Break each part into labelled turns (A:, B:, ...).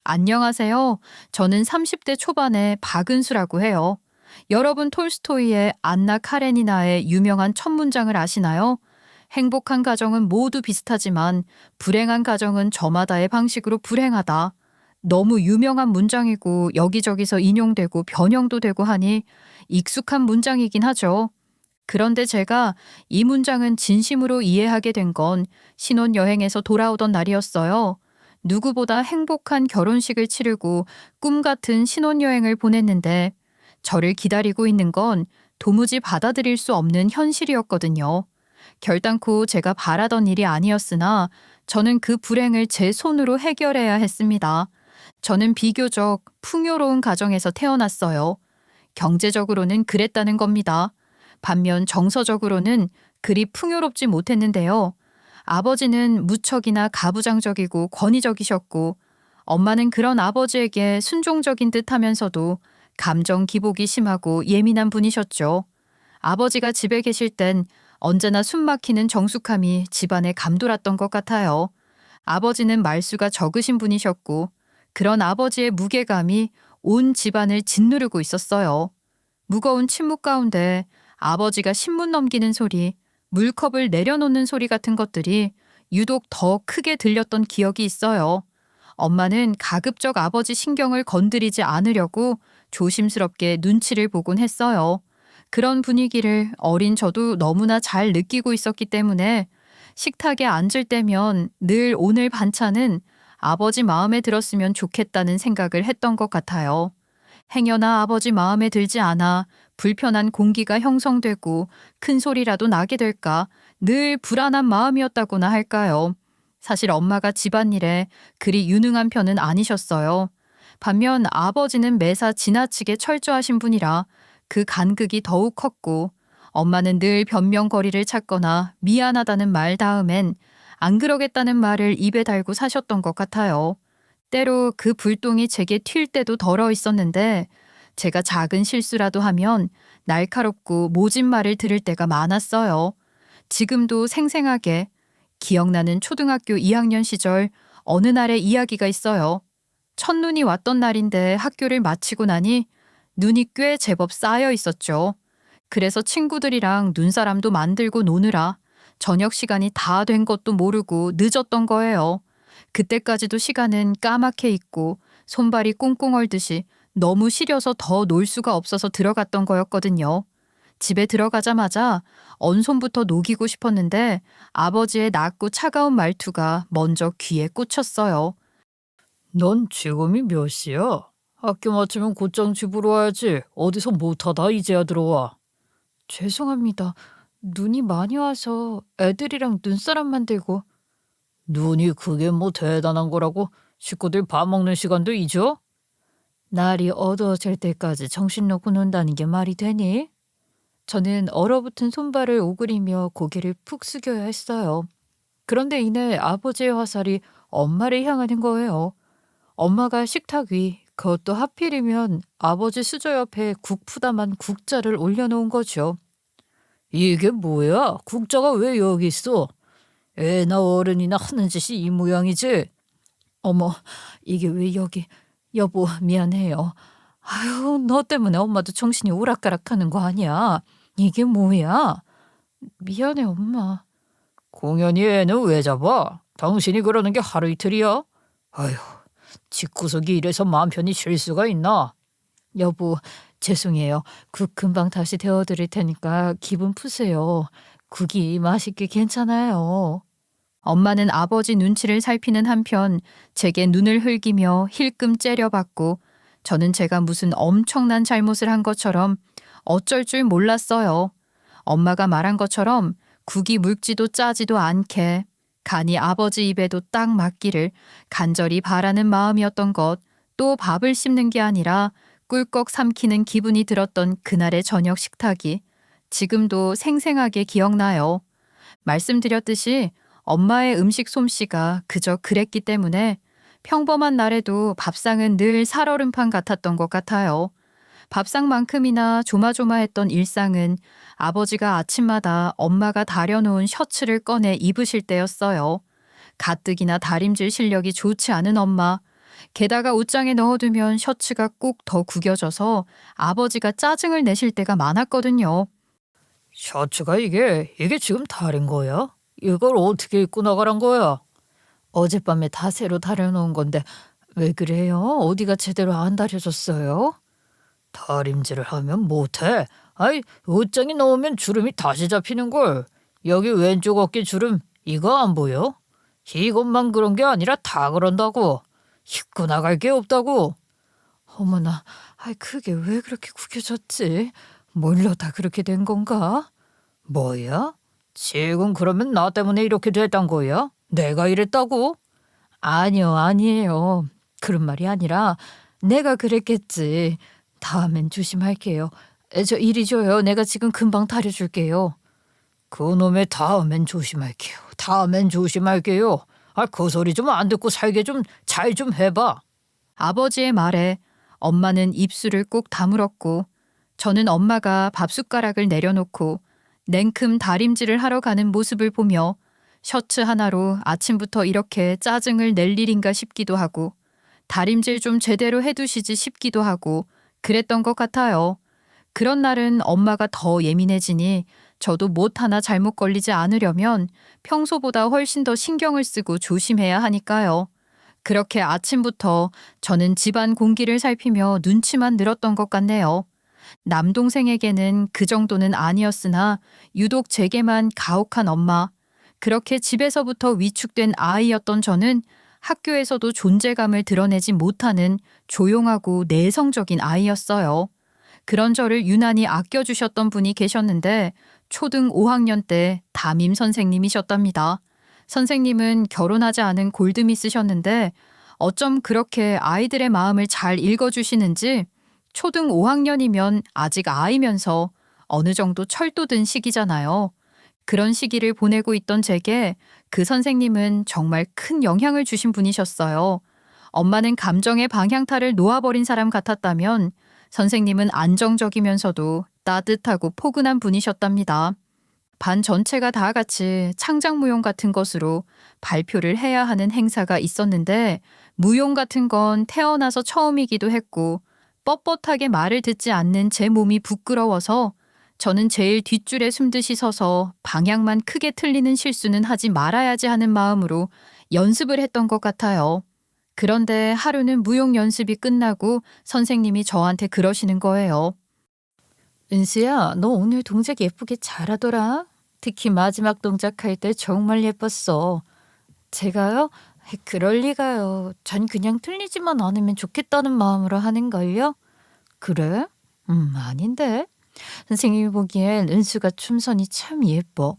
A: 안녕하세요. 저는 30대 초반의 박은수라고 해요. 여러분 톨스토이의 안나 카레니나의 유명한 첫 문장을 아시나요? 행복한 가정은 모두 비슷하지만 불행한 가정은 저마다의 방식으로 불행하다. 너무 유명한 문장이고 여기저기서 인용되고 변형도 되고 하니 익숙한 문장이긴 하죠. 그런데 제가 이 문장은 진심으로 이해하게 된 건 신혼여행에서 돌아오던 날이었어요. 누구보다 행복한 결혼식을 치르고 꿈 같은 신혼여행을 보냈는데 저를 기다리고 있는 건 도무지 받아들일 수 없는 현실이었거든요. 결단코 제가 바라던 일이 아니었으나 저는 그 불행을 제 손으로 해결해야 했습니다. 저는 비교적 풍요로운 가정에서 태어났어요. 경제적으로는 그랬다는 겁니다. 반면 정서적으로는 그리 풍요롭지 못했는데요. 아버지는 무척이나 가부장적이고 권위적이셨고 엄마는 그런 아버지에게 순종적인 듯 하면서도 감정 기복이 심하고 예민한 분이셨죠. 아버지가 집에 계실 땐 언제나 숨막히는 정숙함이 집안에 감돌았던 것 같아요. 아버지는 말수가 적으신 분이셨고 그런 아버지의 무게감이 온 집안을 짓누르고 있었어요. 무거운 침묵 가운데 아버지가 신문 넘기는 소리, 물컵을 내려놓는 소리 같은 것들이 유독 더 크게 들렸던 기억이 있어요. 엄마는 가급적 아버지 신경을 건드리지 않으려고 조심스럽게 눈치를 보곤 했어요. 그런 분위기를 어린 저도 너무나 잘 느끼고 있었기 때문에 식탁에 앉을 때면 늘 오늘 반찬은 아버지 마음에 들었으면 좋겠다는 생각을 했던 것 같아요. 행여나 아버지 마음에 들지 않아 불편한 공기가 형성되고 큰 소리라도 나게 될까 늘 불안한 마음이었다고나 할까요. 사실 엄마가 집안일에 그리 유능한 편은 아니셨어요. 반면 아버지는 매사 지나치게 철저하신 분이라 그 간극이 더욱 컸고 엄마는 늘 변명거리를 찾거나 미안하다는 말 다음엔 안 그러겠다는 말을 입에 달고 사셨던 것 같아요. 때로 그 불똥이 제게 튈 때도 덜어 있었는데 제가 작은 실수라도 하면 날카롭고 모진 말을 들을 때가 많았어요. 지금도 생생하게 기억나는 초등학교 2학년 시절 어느 날의 이야기가 있어요. 첫눈이 왔던 날인데 학교를 마치고 나니 눈이 꽤 제법 쌓여 있었죠. 그래서 친구들이랑 눈사람도 만들고 노느라 저녁 시간이 다 된 것도 모르고 늦었던 거예요. 그때까지도 시간은 까맣게 있고 손발이 꽁꽁 얼듯이 너무 시려서 더 놀 수가 없어서 들어갔던 거였거든요. 집에 들어가자마자 언손부터 녹이고 싶었는데 아버지의 낮고 차가운 말투가 먼저 귀에 꽂혔어요.
B: 넌 지금이 몇 시야? 학교 마치면 곧장 집으로 와야지. 어디서 못하다 이제야 들어와.
A: 죄송합니다. 눈이 많이 와서 애들이랑 눈사람 만들고.
B: 눈이 그게 뭐 대단한 거라고 식구들 밥 먹는 시간도 잊어?
A: 날이 어두워질 때까지 정신 놓고 논다는 게 말이 되니? 저는 얼어붙은 손발을 오그리며 고개를 푹 숙여야 했어요. 그런데 이내 아버지의 화살이 엄마를 향하는 거예요. 엄마가 식탁 위, 그것도 하필이면 아버지 수저 옆에 국 푸다만 국자를 올려놓은 거죠.
B: 이게 뭐야? 국자가 왜 여기 있어? 애나 어른이나 하는 짓이 이 모양이지?
A: 어머, 이게 왜 여기? 여보, 미안해요. 아유, 너 때문에 엄마도 정신이 오락가락하는 거 아니야? 이게 뭐야? 미안해, 엄마.
B: 공연히 애는 왜 잡아? 당신이 그러는 게 하루 이틀이야? 아휴, 집구석이 이래서 마음 편히 쉴 수가 있나?
A: 여보, 죄송해요. 국 금방 다시 데워드릴 테니까 기분 푸세요. 국이 맛있게 괜찮아요. 엄마는 아버지 눈치를 살피는 한편 제게 눈을 흘기며 힐끔 째려봤고 저는 제가 무슨 엄청난 잘못을 한 것처럼 어쩔 줄 몰랐어요. 엄마가 말한 것처럼 국이 묽지도 짜지도 않게 간이 아버지 입에도 딱 맞기를 간절히 바라는 마음이었던 것, 또 밥을 씹는 게 아니라 꿀꺽 삼키는 기분이 들었던 그날의 저녁 식탁이 지금도 생생하게 기억나요. 말씀드렸듯이 엄마의 음식 솜씨가 그저 그랬기 때문에 평범한 날에도 밥상은 늘 살얼음판 같았던 것 같아요. 밥상만큼이나 조마조마했던 일상은 아버지가 아침마다 엄마가 다려놓은 셔츠를 꺼내 입으실 때였어요. 가뜩이나 다림질 실력이 좋지 않은 엄마, 게다가 옷장에 넣어두면 셔츠가 꼭 더 구겨져서 아버지가 짜증을 내실 때가 많았거든요.
B: 셔츠가 이게 지금 다른 거야? 이걸 어떻게 입고 나가란 거야? 어젯밤에 다 새로 다려놓은 건데 왜 그래요? 어디가 제대로 안 다려졌어요? 다림질을 하면 못해. 아이, 옷장에 넣으면 주름이 다시 잡히는걸. 여기 왼쪽 어깨 주름 이거 안 보여? 이것만 그런 게 아니라 다 그런다고. 입고 나갈 게 없다고. 어머나, 아이 그게 왜 그렇게 구겨졌지? 뭘로다 그렇게 된 건가? 뭐야? 지금 그러면 나 때문에 이렇게 됐단 거야? 내가 이랬다고? 아니요, 아니에요. 그런 말이 아니라 내가 그랬겠지. 다음엔 조심할게요. 저 이리 줘요. 내가 지금 금방 다려줄게요. 그놈의 다음엔 조심할게요. 다음엔 조심할게요. 아, 그 소리 좀 안 듣고 살게 좀 잘 좀 해봐.
A: 아버지의 말에 엄마는 입술을 꼭 다물었고 저는 엄마가 밥숟가락을 내려놓고 냉큼 다림질을 하러 가는 모습을 보며 셔츠 하나로 아침부터 이렇게 짜증을 낼 일인가 싶기도 하고 다림질 좀 제대로 해두시지 싶기도 하고 그랬던 것 같아요. 그런 날은 엄마가 더 예민해지니 저도 못 하나 잘못 걸리지 않으려면 평소보다 훨씬 더 신경을 쓰고 조심해야 하니까요. 그렇게 아침부터 저는 집안 공기를 살피며 눈치만 늘었던 것 같네요. 남동생에게는 그 정도는 아니었으나 유독 제게만 가혹한 엄마. 그렇게 집에서부터 위축된 아이였던 저는 학교에서도 존재감을 드러내지 못하는 조용하고 내성적인 아이였어요. 그런 저를 유난히 아껴주셨던 분이 계셨는데 초등 5학년 때 담임 선생님이셨답니다. 선생님은 결혼하지 않은 골드미스셨는데 어쩜 그렇게 아이들의 마음을 잘 읽어주시는지 초등 5학년이면 아직 아이면서 어느 정도 철도든 시기잖아요. 그런 시기를 보내고 있던 제게 그 선생님은 정말 큰 영향을 주신 분이셨어요. 엄마는 감정의 방향타를 놓아버린 사람 같았다면 선생님은 안정적이면서도 따뜻하고 포근한 분이셨답니다. 반 전체가 다 같이 창작무용 같은 것으로 발표를 해야 하는 행사가 있었는데 무용 같은 건 태어나서 처음이기도 했고 뻣뻣하게 말을 듣지 않는 제 몸이 부끄러워서 저는 제일 뒷줄에 숨듯이 서서 방향만 크게 틀리는 실수는 하지 말아야지 하는 마음으로 연습을 했던 것 같아요. 그런데 하루는 무용 연습이 끝나고 선생님이 저한테 그러시는 거예요. 은수야, 너 오늘 동작 예쁘게 잘하더라. 특히 마지막 동작할 때 정말 예뻤어. 제가요? 그럴 리가요. 전 그냥 틀리지만 않으면 좋겠다는 마음으로 하는걸요. 그래? 아닌데. 선생님이 보기엔 은수가 춤선이 참 예뻐.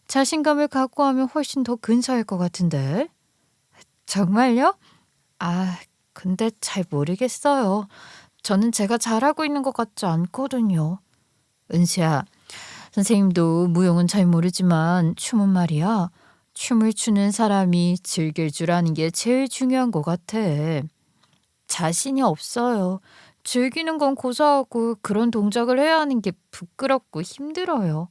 A: 자신감을 갖고 하면 훨씬 더 근사할 것 같은데. 정말요? 아, 근데 잘 모르겠어요. 저는 제가 잘하고 있는 것 같지 않거든요. 은수야, 선생님도 무용은 잘 모르지만 춤은 말이야. 춤을 추는 사람이 즐길 줄 아는 게 제일 중요한 것 같아. 자신이 없어요. 즐기는 건 고사하고 그런 동작을 해야 하는 게 부끄럽고 힘들어요.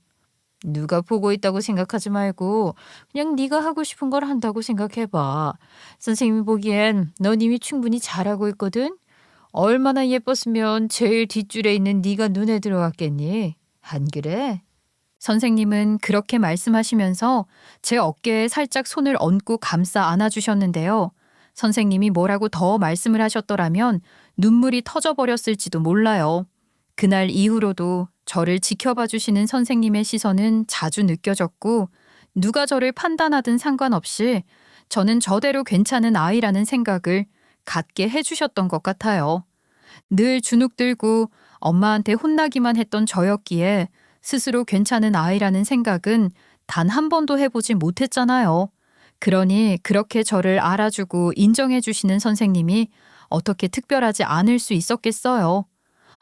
A: 누가 보고 있다고 생각하지 말고 그냥 네가 하고 싶은 걸 한다고 생각해봐. 선생님이 보기엔 넌 이미 충분히 잘하고 있거든. 얼마나 예뻤으면 제일 뒷줄에 있는 네가 눈에 들어왔겠니? 안 그래? 선생님은 그렇게 말씀하시면서 제 어깨에 살짝 손을 얹고 감싸 안아주셨는데요. 선생님이 뭐라고 더 말씀을 하셨더라면 눈물이 터져버렸을지도 몰라요. 그날 이후로도 저를 지켜봐 주시는 선생님의 시선은 자주 느껴졌고 누가 저를 판단하든 상관없이 저는 저대로 괜찮은 아이라는 생각을 갖게 해주셨던 것 같아요. 늘 주눅 들고 엄마한테 혼나기만 했던 저였기에 스스로 괜찮은 아이라는 생각은 단 한 번도 해보지 못했잖아요. 그러니 그렇게 저를 알아주고 인정해 주시는 선생님이 어떻게 특별하지 않을 수 있었겠어요.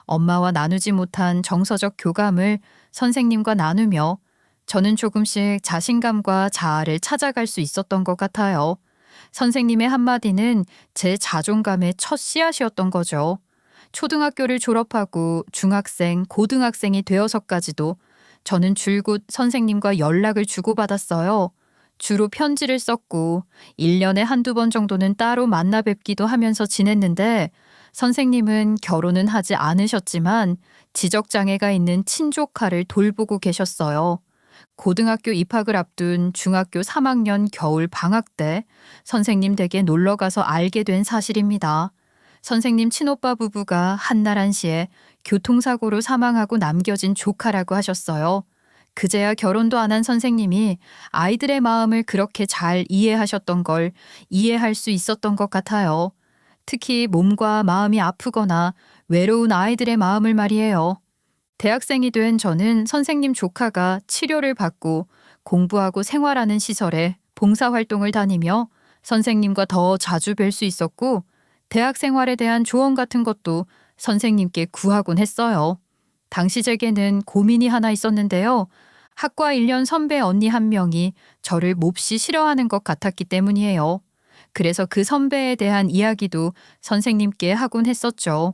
A: 엄마와 나누지 못한 정서적 교감을 선생님과 나누며 저는 조금씩 자신감과 자아를 찾아갈 수 있었던 것 같아요. 선생님의 한마디는 제 자존감의 첫 씨앗이었던 거죠. 초등학교를 졸업하고 중학생, 고등학생이 되어서까지도 저는 줄곧 선생님과 연락을 주고받았어요. 주로 편지를 썼고 1년에 한두 번 정도는 따로 만나 뵙기도 하면서 지냈는데 선생님은 결혼은 하지 않으셨지만 지적장애가 있는 친조카를 돌보고 계셨어요. 고등학교 입학을 앞둔 중학교 3학년 겨울 방학 때 선생님 댁에 놀러 가서 알게 된 사실입니다. 선생님 친오빠 부부가 한날 한시에 교통사고로 사망하고 남겨진 조카라고 하셨어요. 그제야 결혼도 안 한 선생님이 아이들의 마음을 그렇게 잘 이해하셨던 걸 이해할 수 있었던 것 같아요. 특히 몸과 마음이 아프거나 외로운 아이들의 마음을 말이에요. 대학생이 된 저는 선생님 조카가 치료를 받고 공부하고 생활하는 시설에 봉사활동을 다니며 선생님과 더 자주 뵐 수 있었고 대학 생활에 대한 조언 같은 것도 선생님께 구하곤 했어요. 당시 제게는 고민이 하나 있었는데요. 학과 1년 선배 언니 한 명이 저를 몹시 싫어하는 것 같았기 때문이에요. 그래서 그 선배에 대한 이야기도 선생님께 하곤 했었죠.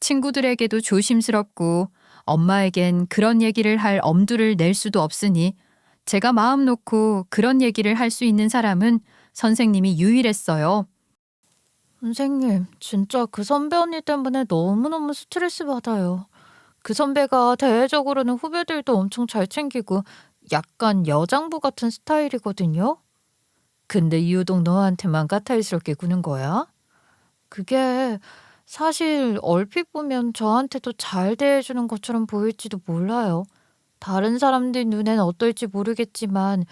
A: 친구들에게도 조심스럽고 엄마에겐 그런 얘기를 할 엄두를 낼 수도 없으니 제가 마음 놓고 그런 얘기를 할 수 있는 사람은 선생님이 유일했어요.
B: 선생님, 진짜 그 선배 언니 때문에 너무너무 스트레스 받아요. 그 선배가 대외적으로는 후배들도 엄청 잘 챙기고 약간 여장부 같은 스타일이거든요. 근데 유독 너한테만 까탈스럽게 구는 거야? 그게 사실 얼핏 보면 저한테도 잘 대해주는 것처럼 보일지도 몰라요. 다른 사람들 눈엔 어떨지 모르겠지만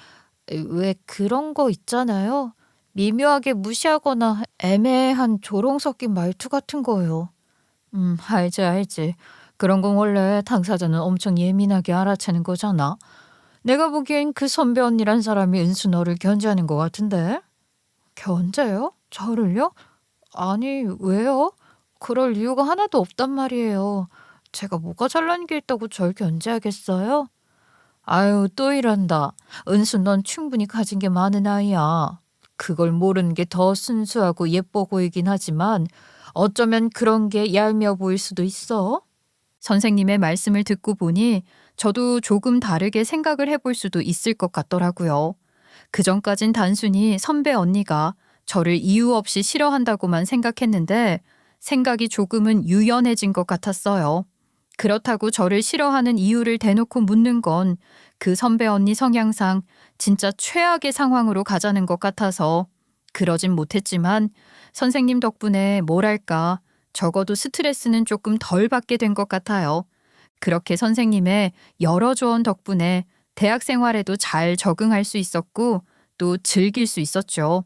B: 왜 그런 거 있잖아요. 미묘하게 무시하거나 애매한 조롱 섞인 말투 같은 거요. 알지, 알지. 그런 건 원래 당사자는 엄청 예민하게 알아채는 거잖아. 내가 보기엔 그 선배 언니란 사람이 은수 너를 견제하는 것 같은데. 견제요? 저를요? 아니, 왜요? 그럴 이유가 하나도 없단 말이에요. 제가 뭐가 잘난 게 있다고 절 견제하겠어요? 아유, 또 이런다. 은수 넌 충분히 가진 게 많은 아이야. 그걸 모르는 게 더 순수하고 예뻐 보이긴 하지만 어쩌면 그런 게 얄미워 보일 수도 있어.
A: 선생님의 말씀을 듣고 보니 저도 조금 다르게 생각을 해볼 수도 있을 것 같더라고요. 그전까진 단순히 선배 언니가 저를 이유 없이 싫어한다고만 생각했는데 생각이 조금은 유연해진 것 같았어요. 그렇다고 저를 싫어하는 이유를 대놓고 묻는 건 그 선배 언니 성향상 진짜 최악의 상황으로 가자는 것 같아서 그러진 못했지만 선생님 덕분에 뭐랄까 적어도 스트레스는 조금 덜 받게 된 것 같아요. 그렇게 선생님의 여러 조언 덕분에 대학 생활에도 잘 적응할 수 있었고 또 즐길 수 있었죠.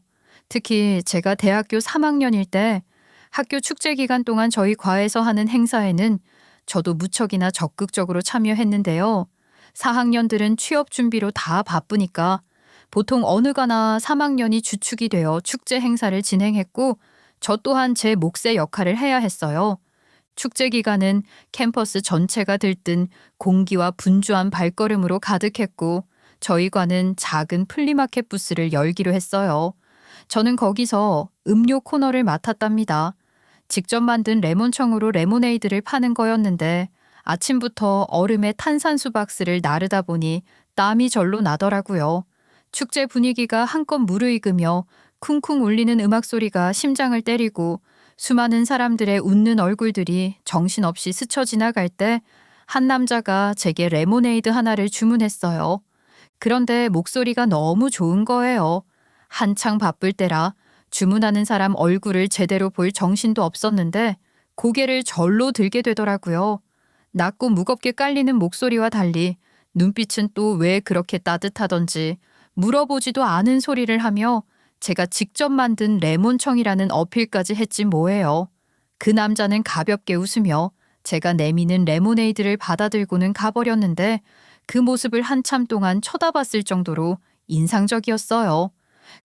A: 특히 제가 대학교 3학년일 때 학교 축제 기간 동안 저희 과에서 하는 행사에는 저도 무척이나 적극적으로 참여했는데요. 4학년들은 취업 준비로 다 바쁘니까 보통 어느 가나 3학년이 주축이 되어 축제 행사를 진행했고 저 또한 제 몫의 역할을 해야 했어요. 축제 기간은 캠퍼스 전체가 들뜬 공기와 분주한 발걸음으로 가득했고 저희 과는 작은 플리마켓 부스를 열기로 했어요. 저는 거기서 음료 코너를 맡았답니다. 직접 만든 레몬청으로 레모네이드를 파는 거였는데 아침부터 얼음에 탄산수 박스를 나르다 보니 땀이 절로 나더라고요. 축제 분위기가 한껏 무르익으며 쿵쿵 울리는 음악 소리가 심장을 때리고 수많은 사람들의 웃는 얼굴들이 정신없이 스쳐 지나갈 때 한 남자가 제게 레모네이드 하나를 주문했어요. 그런데 목소리가 너무 좋은 거예요. 한창 바쁠 때라 주문하는 사람 얼굴을 제대로 볼 정신도 없었는데 고개를 절로 들게 되더라고요. 낮고 무겁게 깔리는 목소리와 달리 눈빛은 또 왜 그렇게 따뜻하던지 물어보지도 않은 소리를 하며 제가 직접 만든 레몬청이라는 어필까지 했지 뭐예요. 그 남자는 가볍게 웃으며 제가 내미는 레모네이드를 받아들고는 가버렸는데 그 모습을 한참 동안 쳐다봤을 정도로 인상적이었어요.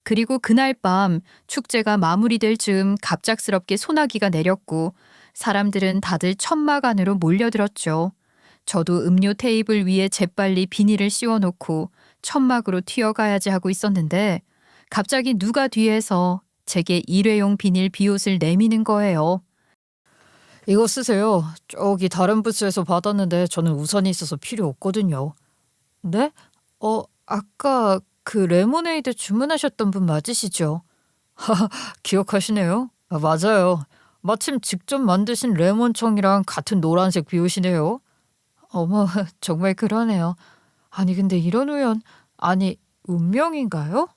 A: 그리고 그날 밤 축제가 마무리될 즈음 갑작스럽게 소나기가 내렸고 사람들은 다들 천막 안으로 몰려들었죠. 저도 음료 테이블 위에 재빨리 비닐을 씌워놓고 천막으로 튀어가야지 하고 있었는데 갑자기 누가 뒤에서 제게 일회용 비닐 비옷을 내미는 거예요.
B: 이거 쓰세요. 저기 다른 부스에서 받았는데 저는 우산이 있어서 필요 없거든요. 네? 아까 그 레모네이드 주문하셨던 분 맞으시죠? 하하, 기억하시네요. 아, 맞아요. 마침 직접 만드신 레몬청이랑 같은 노란색 비옷이네요. 어머, 정말 그러네요. 아니, 근데 이런 우연, 아니, 운명인가요?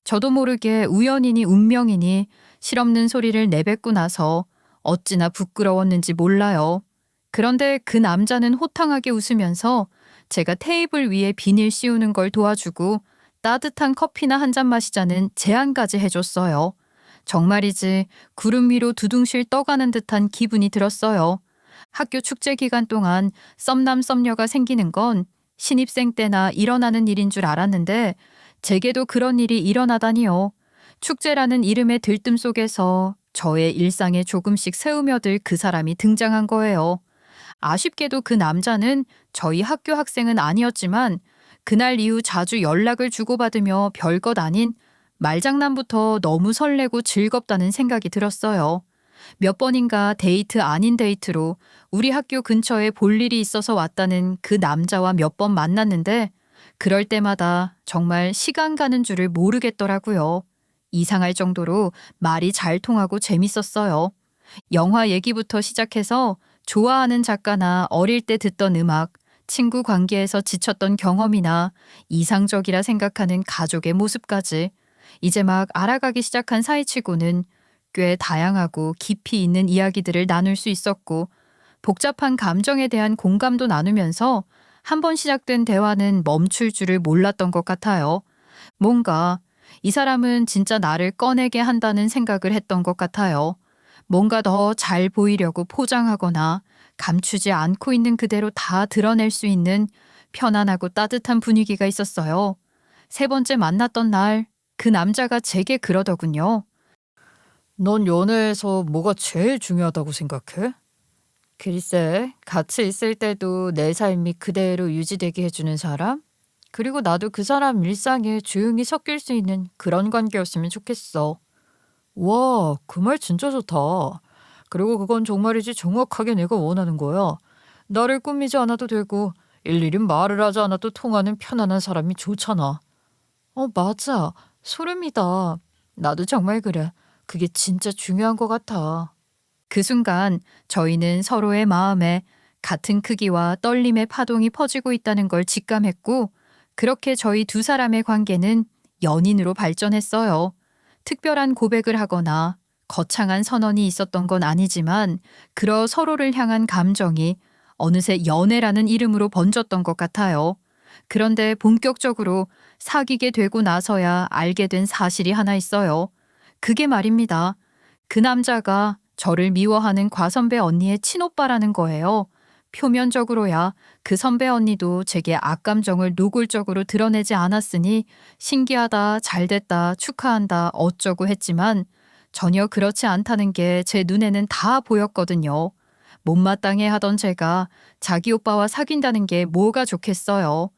A: 저도 모르게 우연이니 운명이니 실없는 소리를 내뱉고 나서 어찌나 부끄러웠는지 몰라요. 그런데 그 남자는 호탕하게 웃으면서 제가 테이블 위에 비닐 씌우는 걸 도와주고 따뜻한 커피나 한 잔 마시자는 제안까지 해줬어요. 정말이지 구름 위로 두둥실 떠가는 듯한 기분이 들었어요. 학교 축제 기간 동안 썸남 썸녀가 생기는 건 신입생 때나 일어나는 일인 줄 알았는데 제게도 그런 일이 일어나다니요. 축제라는 이름의 들뜸 속에서 저의 일상에 조금씩 새우며들 그 사람이 등장한 거예요. 아쉽게도 그 남자는 저희 학교 학생은 아니었지만 그날 이후 자주 연락을 주고받으며 별것 아닌 말장난부터 너무 설레고 즐겁다는 생각이 들었어요. 몇 번인가 데이트 아닌 데이트로 우리 학교 근처에 볼 일이 있어서 왔다는 그 남자와 몇 번 만났는데 그럴 때마다 정말 시간 가는 줄을 모르겠더라고요. 이상할 정도로 말이 잘 통하고 재밌었어요. 영화 얘기부터 시작해서 좋아하는 작가나 어릴 때 듣던 음악, 친구 관계에서 지쳤던 경험이나 이상적이라 생각하는 가족의 모습까지 이제 막 알아가기 시작한 사이치고는 꽤 다양하고 깊이 있는 이야기들을 나눌 수 있었고 복잡한 감정에 대한 공감도 나누면서 한 번 시작된 대화는 멈출 줄을 몰랐던 것 같아요. 뭔가 이 사람은 진짜 나를 꺼내게 한다는 생각을 했던 것 같아요. 뭔가 더 잘 보이려고 포장하거나 감추지 않고 있는 그대로 다 드러낼 수 있는 편안하고 따뜻한 분위기가 있었어요. 세 번째 만났던 날, 그 남자가 제게 그러더군요.
B: 넌 연애에서 뭐가 제일 중요하다고 생각해? 글쎄, 같이 있을 때도 내 삶이 그대로 유지되게 해주는 사람? 그리고 나도 그 사람 일상에 조용히 섞일 수 있는 그런 관계였으면 좋겠어. 와, 그 말 진짜 좋다. 그리고 그건 정말이지 정확하게 내가 원하는 거야. 나를 꾸미지 않아도 되고 일일이 말을 하지 않아도 통하는 편안한 사람이 좋잖아. 맞아. 소름이다. 나도 정말 그래. 그게 진짜 중요한 것 같아.
A: 그 순간 저희는 서로의 마음에 같은 크기와 떨림의 파동이 퍼지고 있다는 걸 직감했고 그렇게 저희 두 사람의 관계는 연인으로 발전했어요. 특별한 고백을 하거나 거창한 선언이 있었던 건 아니지만 그러 서로를 향한 감정이 어느새 연애라는 이름으로 번졌던 것 같아요. 그런데 본격적으로 사귀게 되고 나서야 알게 된 사실이 하나 있어요. 그게 말입니다. 그 남자가 저를 미워하는 과선배 언니의 친오빠라는 거예요. 표면적으로야 그 선배 언니도 제게 악감정을 노골적으로 드러내지 않았으니 신기하다, 잘됐다, 축하한다, 어쩌고 했지만 전혀 그렇지 않다는 게 제 눈에는 다 보였거든요. 못마땅해 하던 제가 자기 오빠와 사귄다는 게 뭐가 좋겠어요.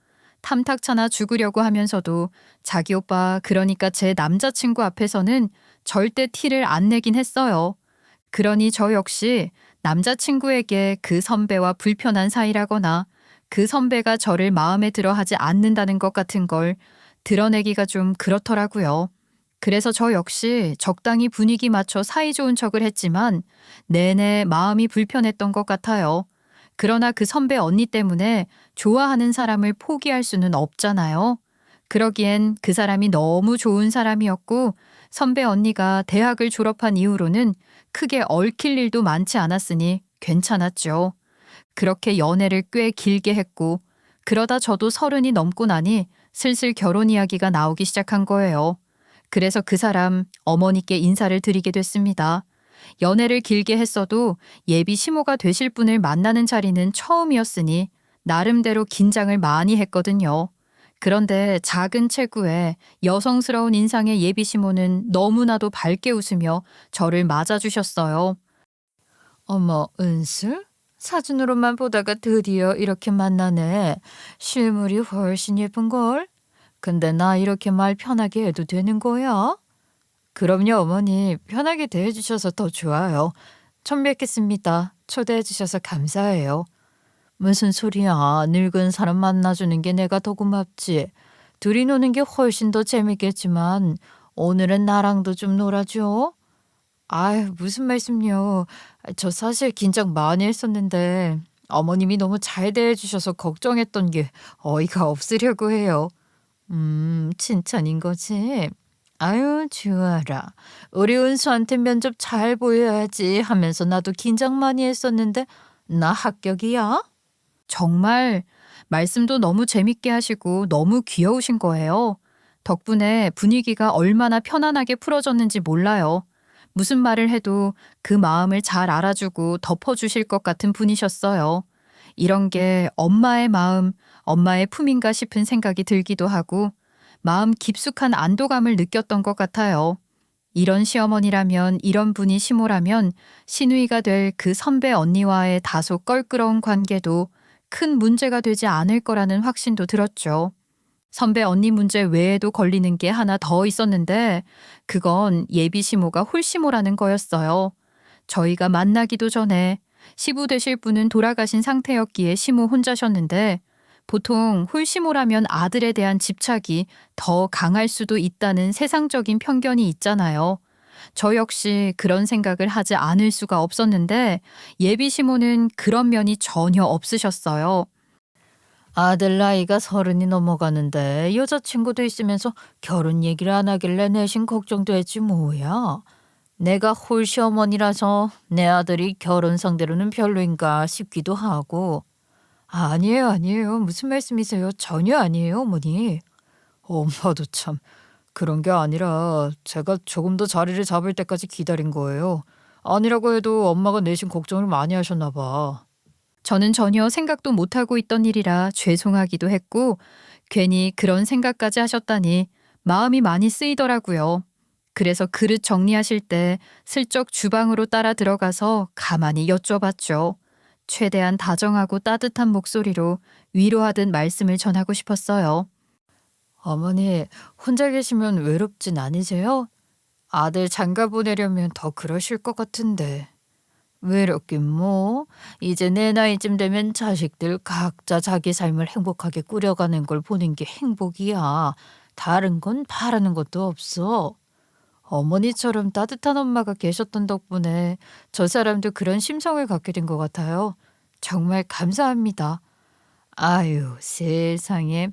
A: 탐탁차나 죽으려고 하면서도 자기 오빠, 그러니까 제 남자친구 앞에서는 절대 티를 안 내긴 했어요. 그러니 저 역시 남자친구에게 그 선배와 불편한 사이라거나 그 선배가 저를 마음에 들어 하지 않는다는 것 같은 걸 드러내기가 좀 그렇더라고요. 그래서 저 역시 적당히 분위기 맞춰 사이좋은 척을 했지만 내내 마음이 불편했던 것 같아요. 그러나 그 선배 언니 때문에 좋아하는 사람을 포기할 수는 없잖아요. 그러기엔 그 사람이 너무 좋은 사람이었고 선배 언니가 대학을 졸업한 이후로는 크게 얽힐 일도 많지 않았으니 괜찮았죠. 그렇게 연애를 꽤 길게 했고 그러다 저도 30이 넘고 나니 슬슬 결혼 이야기가 나오기 시작한 거예요. 그래서 그 사람 어머니께 인사를 드리게 됐습니다. 연애를 길게 했어도 예비 시모가 되실 분을 만나는 자리는 처음이었으니 나름대로 긴장을 많이 했거든요. 그런데 작은 체구에 여성스러운 인상의 예비 시모는 너무나도 밝게 웃으며 저를 맞아주셨어요.
B: 어머, 은슬? 사진으로만 보다가 드디어 이렇게 만나네. 실물이 훨씬 예쁜걸? 근데 나 이렇게 말 편하게 해도 되는 거야? 그럼요, 어머니. 편하게 대해주셔서 더 좋아요. 처음 뵙겠습니다. 초대해주셔서 감사해요. 무슨 소리야. 늙은 사람 만나주는 게 내가 더 고맙지. 둘이 노는 게 훨씬 더 재밌겠지만 오늘은 나랑도 좀 놀아줘. 아유, 무슨 말씀요. 저 사실 긴장 많이 했었는데 어머님이 너무 잘 대해주셔서 걱정했던 게 어이가 없으려고 해요. 칭찬인 거지? 아유, 좋아라. 우리 은수한테 면접 잘 보여야지 하면서 나도 긴장 많이 했었는데 나 합격이야?
A: 정말 말씀도 너무 재밌게 하시고 너무 귀여우신 거예요. 덕분에 분위기가 얼마나 편안하게 풀어졌는지 몰라요. 무슨 말을 해도 그 마음을 잘 알아주고 덮어주실 것 같은 분이셨어요. 이런 게 엄마의 마음, 엄마의 품인가 싶은 생각이 들기도 하고 마음 깊숙한 안도감을 느꼈던 것 같아요. 이런 시어머니라면, 이런 분이 시모라면 시누이가 될 그 선배 언니와의 다소 껄끄러운 관계도 큰 문제가 되지 않을 거라는 확신도 들었죠. 선배 언니 문제 외에도 걸리는 게 하나 더 있었는데 그건 예비 시모가 홀시모라는 거였어요. 저희가 만나기도 전에 시부 되실 분은 돌아가신 상태였기에 시모 혼자셨는데 보통 홀시모라면 아들에 대한 집착이 더 강할 수도 있다는 세상적인 편견이 있잖아요. 저 역시 그런 생각을 하지 않을 수가 없었는데 예비 시모는 그런 면이 전혀 없으셨어요.
B: 아들 나이가 30이 넘어가는데 여자친구도 있으면서 결혼 얘기를 안 하길래 내심 걱정도 했지 뭐야. 내가 홀시어머니라서 내 아들이 결혼 상대로는 별로인가 싶기도 하고. 아니에요, 아니에요. 무슨 말씀이세요? 전혀 아니에요, 어머니. 엄마도 참 그런 게 아니라 제가 조금 더 자리를 잡을 때까지 기다린 거예요. 아니라고 해도 엄마가 내심 걱정을 많이 하셨나 봐.
A: 저는 전혀 생각도 못하고 있던 일이라 죄송하기도 했고 괜히 그런 생각까지 하셨다니 마음이 많이 쓰이더라고요. 그래서 그릇 정리하실 때 슬쩍 주방으로 따라 들어가서 가만히 여쭤봤죠. 최대한 다정하고 따뜻한 목소리로 위로하듯 말씀을 전하고 싶었어요.
B: 어머니, 혼자 계시면 외롭진 않으세요? 아들 장가 보내려면 더 그러실 것 같은데. 외롭긴 뭐. 이제 내 나이쯤 되면 자식들 각자 자기 삶을 행복하게 꾸려가는 걸 보는 게 행복이야. 다른 건 바라는 것도 없어. 어머니처럼 따뜻한 엄마가 계셨던 덕분에 저 사람도 그런 심성을 갖게 된 것 같아요. 정말 감사합니다. 아유, 세상에.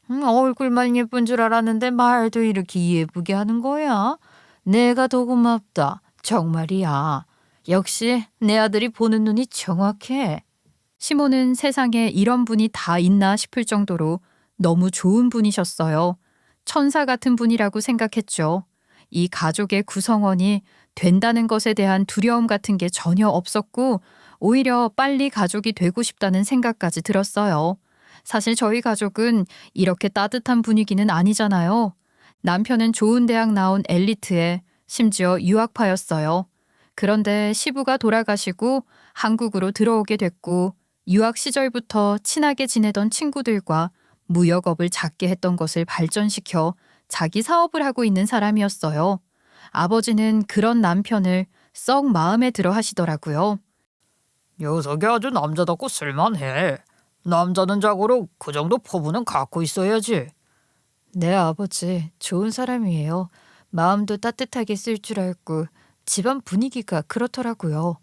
B: 얼굴만 예쁜 줄 알았는데 말도 이렇게 예쁘게 하는 거야. 내가 더 고맙다. 정말이야. 역시 내 아들이 보는 눈이 정확해.
A: 시모는 세상에 이런 분이 다 있나 싶을 정도로 너무 좋은 분이셨어요. 천사 같은 분이라고 생각했죠. 이 가족의 구성원이 된다는 것에 대한 두려움 같은 게 전혀 없었고 오히려 빨리 가족이 되고 싶다는 생각까지 들었어요. 사실 저희 가족은 이렇게 따뜻한 분위기는 아니잖아요. 남편은 좋은 대학 나온 엘리트에 심지어 유학파였어요. 그런데 시부가 돌아가시고 한국으로 들어오게 됐고 유학 시절부터 친하게 지내던 친구들과 무역업을 작게 했던 것을 발전시켜 자기 사업을 하고 있는 사람이었어요. 아버지는 그런 남편을 썩 마음에 들어 하시더라고요.
B: 녀석이 아주 남자답고 쓸만해. 남자는 자고로 그 정도 포부는 갖고 있어야지. 네, 아버지. 좋은 사람이에요. 마음도 따뜻하게 쓸 줄 알고 집안 분위기가 그렇더라고요.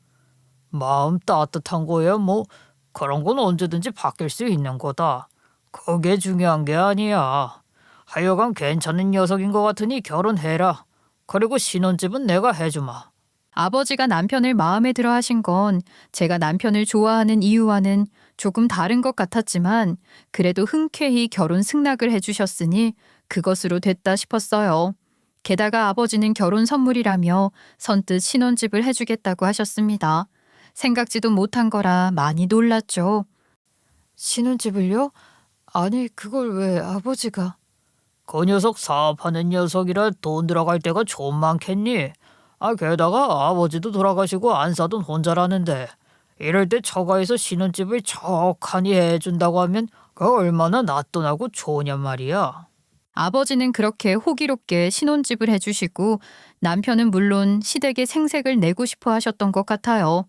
B: 마음 따뜻한 거야 뭐 그런 건 언제든지 바뀔 수 있는 거다. 그게 중요한 게 아니야. 하여간 괜찮은 녀석인 것 같으니 결혼해라. 그리고 신혼집은 내가 해주마.
A: 아버지가 남편을 마음에 들어 하신 건 제가 남편을 좋아하는 이유와는 조금 다른 것 같았지만 그래도 흔쾌히 결혼 승낙을 해주셨으니 그것으로 됐다 싶었어요. 게다가 아버지는 결혼 선물이라며 선뜻 신혼집을 해주겠다고 하셨습니다. 생각지도 못한 거라 많이 놀랐죠.
B: 신혼집을요? 아니 그걸 왜 아버지가? 그 녀석 사업하는 녀석이라 돈 들어갈 때가 좀 많겠니? 게다가 아버지도 돌아가시고 안 사돈 혼자라는데 이럴 때 처가에서 신혼집을 척하니 해준다고 하면 그 얼마나 낫돈하고 좋으냔 말이야.
A: 아버지는 그렇게 호기롭게 신혼집을 해주시고 남편은 물론 시댁에 생색을 내고 싶어 하셨던 것 같아요.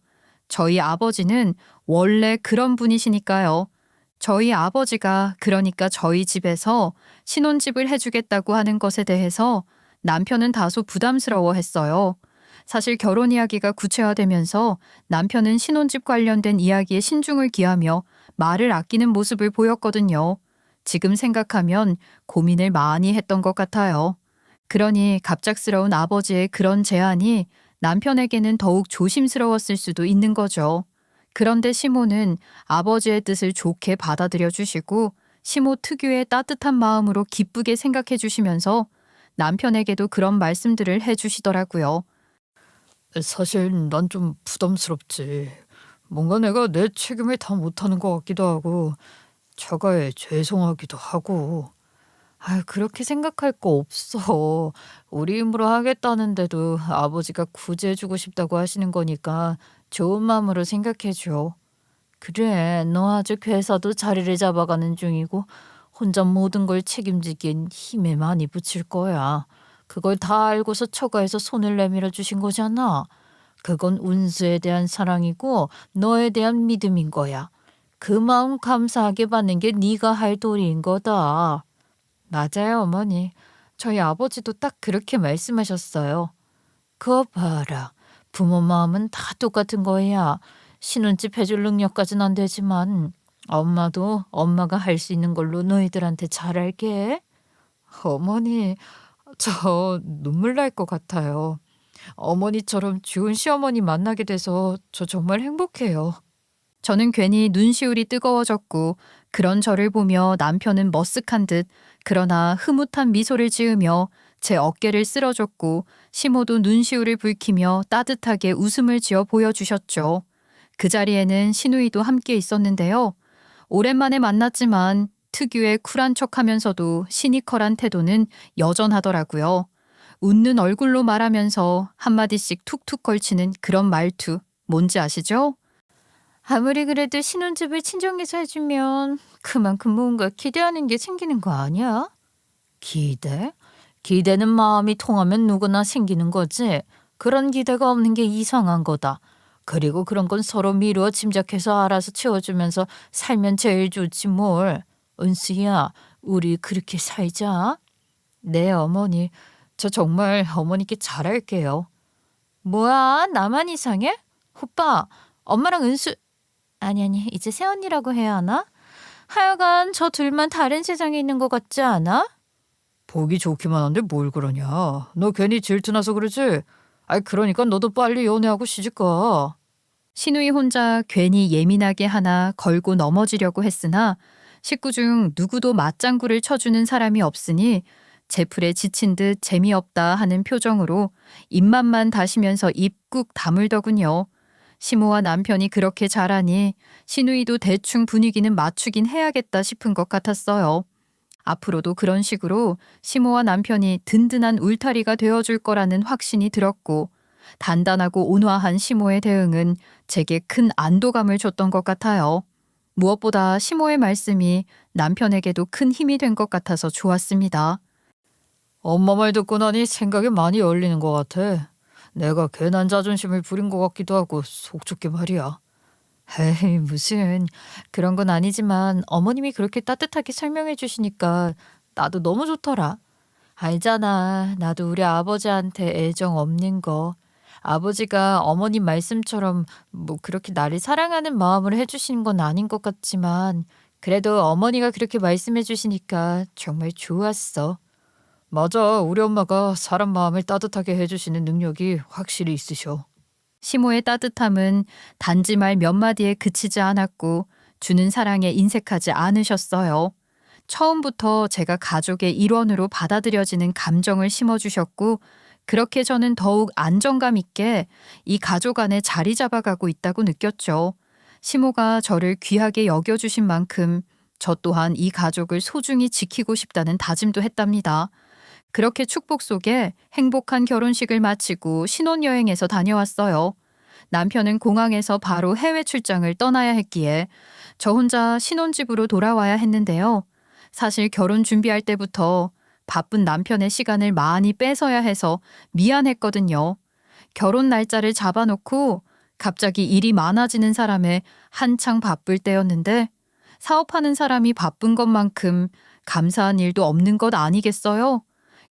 A: 저희 아버지는 원래 그런 분이시니까요. 저희 아버지가 그러니까 저희 집에서 신혼집을 해주겠다고 하는 것에 대해서 남편은 다소 부담스러워했어요. 사실 결혼 이야기가 구체화되면서 남편은 신혼집 관련된 이야기에 신중을 기하며 말을 아끼는 모습을 보였거든요. 지금 생각하면 고민을 많이 했던 것 같아요. 그러니 갑작스러운 아버지의 그런 제안이 남편에게는 더욱 조심스러웠을 수도 있는 거죠. 그런데 시모는 아버지의 뜻을 좋게 받아들여 주시고 시모 특유의 따뜻한 마음으로 기쁘게 생각해 주시면서 남편에게도 그런 말씀들을 해 주시더라고요.
B: 사실 난 좀 부담스럽지. 뭔가 내가 내 책임을 다 못하는 것 같기도 하고 처가에 죄송하기도 하고. 그렇게 생각할 거 없어. 우리 힘으로 하겠다는데도 아버지가 굳이 해주고 싶다고 하시는 거니까 좋은 마음으로 생각해 줘. 그래, 너 아직 회사도 자리를 잡아가는 중이고 혼자 모든 걸 책임지기엔 힘에 많이 붙일 거야. 그걸 다 알고서 처가에서 손을 내밀어 주신 거잖아. 그건 운수에 대한 사랑이고 너에 대한 믿음인 거야. 그 마음 감사하게 받는 게 네가 할 도리인 거다. 맞아요, 어머니. 저희 아버지도 딱 그렇게 말씀하셨어요. 그거 봐라. 부모 마음은 다 똑같은 거야. 신혼집 해줄 능력까진 안 되지만 엄마도 엄마가 할 수 있는 걸로 너희들한테 잘할게. 어머니, 저 눈물 날 것 같아요. 어머니처럼 좋은 시어머니 만나게 돼서 저 정말 행복해요.
A: 저는 괜히 눈시울이 뜨거워졌고 그런 저를 보며 남편은 머쓱한 듯 그러나 흐뭇한 미소를 지으며 제 어깨를 쓸어줬고 시모도 눈시울을 붉히며 따뜻하게 웃음을 지어 보여주셨죠. 그 자리에는 시누이도 함께 있었는데요. 오랜만에 만났지만 특유의 쿨한 척하면서도 시니컬한 태도는 여전하더라고요. 웃는 얼굴로 말하면서 한마디씩 툭툭 걸치는 그런 말투 뭔지 아시죠?
B: 아무리 그래도 신혼집을 친정에서 해주면 그만큼 뭔가 기대하는 게 생기는 거 아니야? 기대? 기대는 마음이 통하면 누구나 생기는 거지. 그런 기대가 없는 게 이상한 거다. 그리고 그런 건 서로 미루어 짐작해서 알아서 채워주면서 살면 제일 좋지 뭘. 은수야, 우리 그렇게 살자. 네, 어머니. 저 정말 어머니께 잘할게요. 뭐야, 나만 이상해? 오빠, 엄마랑 은수... 아니, 이제 새언니라고 해야 하나? 하여간 저 둘만 다른 세상에 있는 것 같지 않아? 보기 좋기만 한데 뭘 그러냐. 너 괜히 질투나서 그러지? 그러니까 너도 빨리 연애하고 시집가.
A: 시누이 혼자 괜히 예민하게 하나 걸고 넘어지려고 했으나 식구 중 누구도 맞장구를 쳐주는 사람이 없으니 제풀에 지친 듯 재미없다 하는 표정으로 입맛만 다시면서 입 꾹 다물더군요. 시모와 남편이 그렇게 잘하니 시누이도 대충 분위기는 맞추긴 해야겠다 싶은 것 같았어요. 앞으로도 그런 식으로 시모와 남편이 든든한 울타리가 되어줄 거라는 확신이 들었고 단단하고 온화한 시모의 대응은 제게 큰 안도감을 줬던 것 같아요. 무엇보다 시모의 말씀이 남편에게도 큰 힘이 된 것 같아서 좋았습니다.
B: 엄마 말 듣고 나니 생각이 많이 열리는 것 같아. 내가 괜한 자존심을 부린 것 같기도 하고 속 좁게 말이야. 에이, 무슨 그런 건 아니지만 어머님이 그렇게 따뜻하게 설명해 주시니까 나도 너무 좋더라. 알잖아. 나도 우리 아버지한테 애정 없는 거. 아버지가 어머님 말씀처럼 뭐 그렇게 나를 사랑하는 마음으로 해주시는 건 아닌 것 같지만 그래도 어머니가 그렇게 말씀해 주시니까 정말 좋았어. 맞아. 우리 엄마가 사람 마음을 따뜻하게 해주시는 능력이 확실히 있으셔.
A: 시모의 따뜻함은 단지 말 몇 마디에 그치지 않았고 주는 사랑에 인색하지 않으셨어요. 처음부터 제가 가족의 일원으로 받아들여지는 감정을 심어주셨고 그렇게 저는 더욱 안정감 있게 이 가족 안에 자리 잡아가고 있다고 느꼈죠. 시모가 저를 귀하게 여겨주신 만큼 저 또한 이 가족을 소중히 지키고 싶다는 다짐도 했답니다. 그렇게 축복 속에 행복한 결혼식을 마치고 신혼여행에서 다녀왔어요. 남편은 공항에서 바로 해외 출장을 떠나야 했기에 저 혼자 신혼집으로 돌아와야 했는데요. 사실 결혼 준비할 때부터 바쁜 남편의 시간을 많이 뺏어야 해서 미안했거든요. 결혼 날짜를 잡아놓고 갑자기 일이 많아지는 사람에 한창 바쁠 때였는데 사업하는 사람이 바쁜 것만큼 감사한 일도 없는 것 아니겠어요?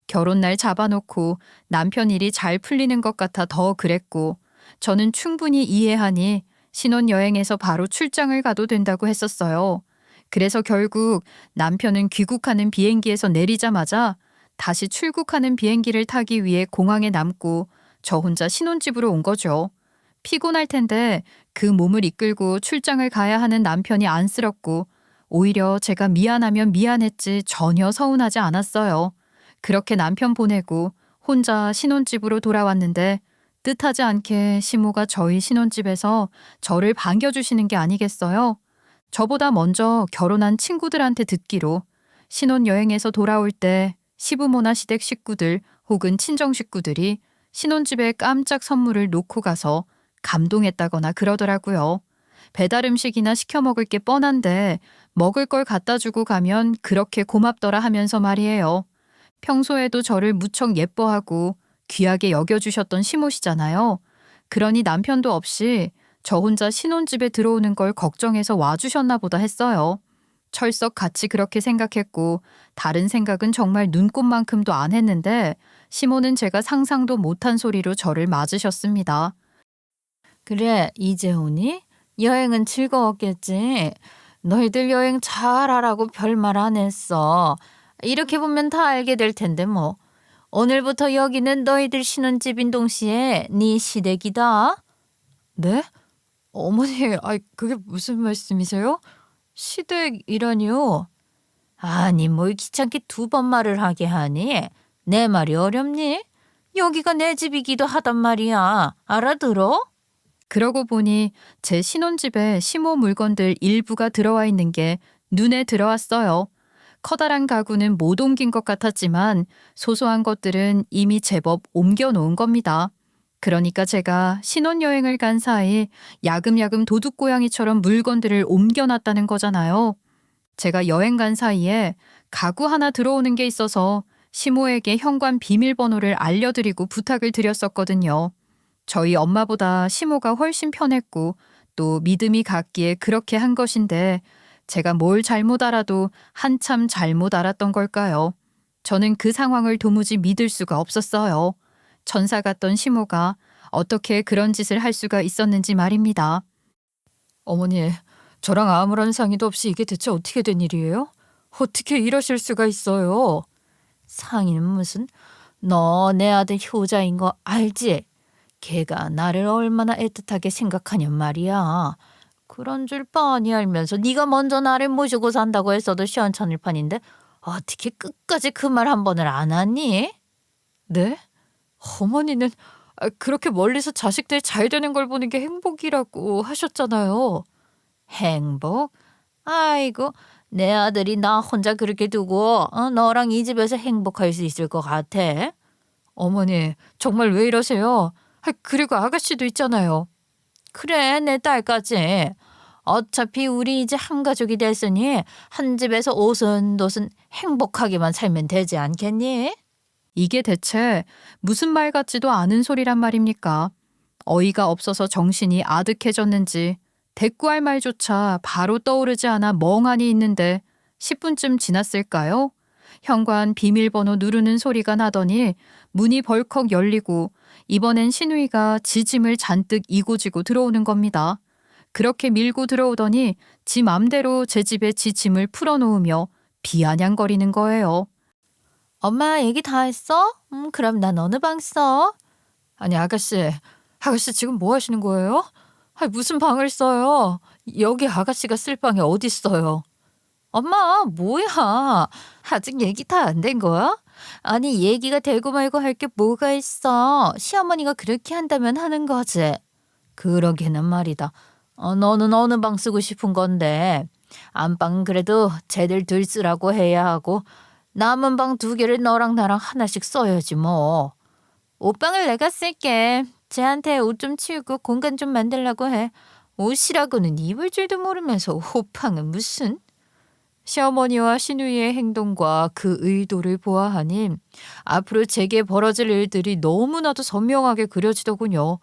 A: 결혼날 잡아놓고 남편 일이 잘 풀리는 것 같아 더 그랬고, 저는 충분히 이해하니 신혼여행에서 바로 출장을 가도 된다고 했었어요. 그래서 결국 남편은 귀국하는 비행기에서 내리자마자 다시 출국하는 비행기를 타기 위해 공항에 남고 저 혼자 신혼집으로 온 거죠. 피곤할 텐데 그 몸을 이끌고 출장을 가야 하는 남편이 안쓰럽고 오히려 제가 미안하면 미안했지 전혀 서운하지 않았어요. 그렇게 남편 보내고 혼자 신혼집으로 돌아왔는데 뜻하지 않게 시모가 저희 신혼집에서 저를 반겨주시는 게 아니겠어요? 저보다 먼저 결혼한 친구들한테 듣기로 신혼여행에서 돌아올 때 시부모나 시댁 식구들 혹은 친정 식구들이 신혼집에 깜짝 선물을 놓고 가서 감동했다거나 그러더라고요. 배달 음식이나 시켜 먹을 게 뻔한데 먹을 걸 갖다 주고 가면 그렇게 고맙더라 하면서 말이에요. 평소에도 저를 무척 예뻐하고 귀하게 여겨주셨던 시모시잖아요. 그러니 남편도 없이 저 혼자 신혼집에 들어오는 걸 걱정해서 와주셨나 보다 했어요. 철썩 같이 그렇게 생각했고 다른 생각은 정말 눈꼽만큼도 안 했는데 시모는 제가 상상도 못한 소리로 저를 맞으셨습니다.
B: 그래, 이제 오니? 여행은 즐거웠겠지? 너희들 여행 잘하라고 별말 안 했어. 이렇게 보면 다 알게 될 텐데 뭐. 오늘부터 여기는 너희들 신혼집인 동시에 네 시댁이다.
A: 네? 어머니, 그게 무슨 말씀이세요? 시댁이라니요?
B: 아니 뭘 귀찮게 두 번 말을 하게 하니? 내 말이 어렵니? 여기가 내 집이기도 하단 말이야. 알아들어?
A: 그러고 보니 제 신혼집에 시모 물건들 일부가 들어와 있는 게 눈에 들어왔어요. 커다란 가구는 못 옮긴 것 같았지만 소소한 것들은 이미 제법 옮겨 놓은 겁니다. 그러니까 제가 신혼여행을 간 사이 야금야금 도둑고양이처럼 물건들을 옮겨놨다는 거잖아요. 제가 여행 간 사이에 가구 하나 들어오는 게 있어서 시모에게 현관 비밀번호를 알려드리고 부탁을 드렸었거든요. 저희 엄마보다 시모가 훨씬 편했고 또 믿음이 갔기에 그렇게 한 것인데 제가 뭘 잘못 알아도 한참 잘못 알았던 걸까요? 저는 그 상황을 도무지 믿을 수가 없었어요. 천사 같던 시모가 어떻게 그런 짓을 할 수가 있었는지 말입니다. 어머니, 저랑 아무런 상의도 없이 이게 대체 어떻게 된 일이에요? 어떻게 이러실 수가 있어요?
B: 상의는 무슨? 너 내 아들 효자인 거 알지? 걔가 나를 얼마나 애틋하게 생각하냔 말이야. 그런 줄 뻔히 알면서 네가 먼저 나를 모시고 산다고 했어도 시원찮을 판인데 어떻게 끝까지 그 말 한 번을 안 하니?
A: 네? 어머니는 그렇게 멀리서 자식들 잘 되는 걸 보는 게 행복이라고 하셨잖아요.
B: 행복? 아이고 내 아들이 나 혼자 그렇게 두고 너랑 이 집에서 행복할 수 있을 것 같아?
A: 어머니, 정말 왜 이러세요? 그리고 아가씨도 있잖아요.
B: 그래 내 딸까지. 어차피 우리 이제 한 가족이 됐으니 한 집에서 오순도순 행복하게만 살면 되지 않겠니?
A: 이게 대체 무슨 말 같지도 않은 소리란 말입니까? 어이가 없어서 정신이 아득해졌는지 대꾸할 말조차 바로 떠오르지 않아 멍하니 있는데 10분쯤 지났을까요? 현관 비밀번호 누르는 소리가 나더니 문이 벌컥 열리고 이번엔 신우이가 지 짐을 잔뜩 이고지고 들어오는 겁니다. 그렇게 밀고 들어오더니 지 맘대로 제 집에 지 짐을 풀어놓으며 비아냥거리는 거예요.
B: 엄마 얘기 다 했어? 그럼 난 어느 방 써?
A: 아니 아가씨 지금 뭐 하시는 거예요? 무슨 방을 써요? 여기 아가씨가 쓸 방이 어디 있어요?
B: 엄마 뭐야? 아직 얘기 다 안 된 거야? 아니 얘기가 되고 말고 할 게 뭐가 있어? 시어머니가 그렇게 한다면 하는 거지. 그러게는 말이다. 너는 어느 방 쓰고 싶은 건데 안방은 그래도 쟤들 둘 쓰라고 해야 하고 남은 방 2개를 너랑 나랑 하나씩 써야지 뭐. 옷방을 내가 쓸게. 쟤한테 옷 좀 치우고 공간 좀 만들라고 해. 옷이라고는 입을 줄도 모르면서 옷방은 무슨.
A: 시어머니와 시누이의 행동과 그 의도를 보아하니 앞으로 제게 벌어질 일들이 너무나도 선명하게 그려지더군요.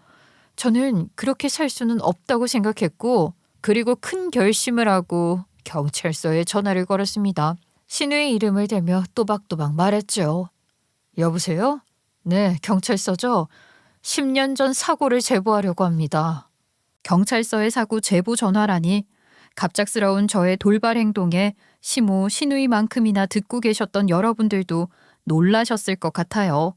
A: 저는 그렇게 살 수는 없다고 생각했고 그리고 큰 결심을 하고
B: 경찰서에 전화를 걸었습니다. 신우의 이름을 대며 또박또박 말했죠. 여보세요? 네, 경찰서죠. 10년 전 사고를 제보하려고 합니다.
A: 경찰서에 사고 제보 전화라니 갑작스러운 저의 돌발 행동에 시모 시누이만큼이나 듣고 계셨던 여러분들도 놀라셨을 것 같아요.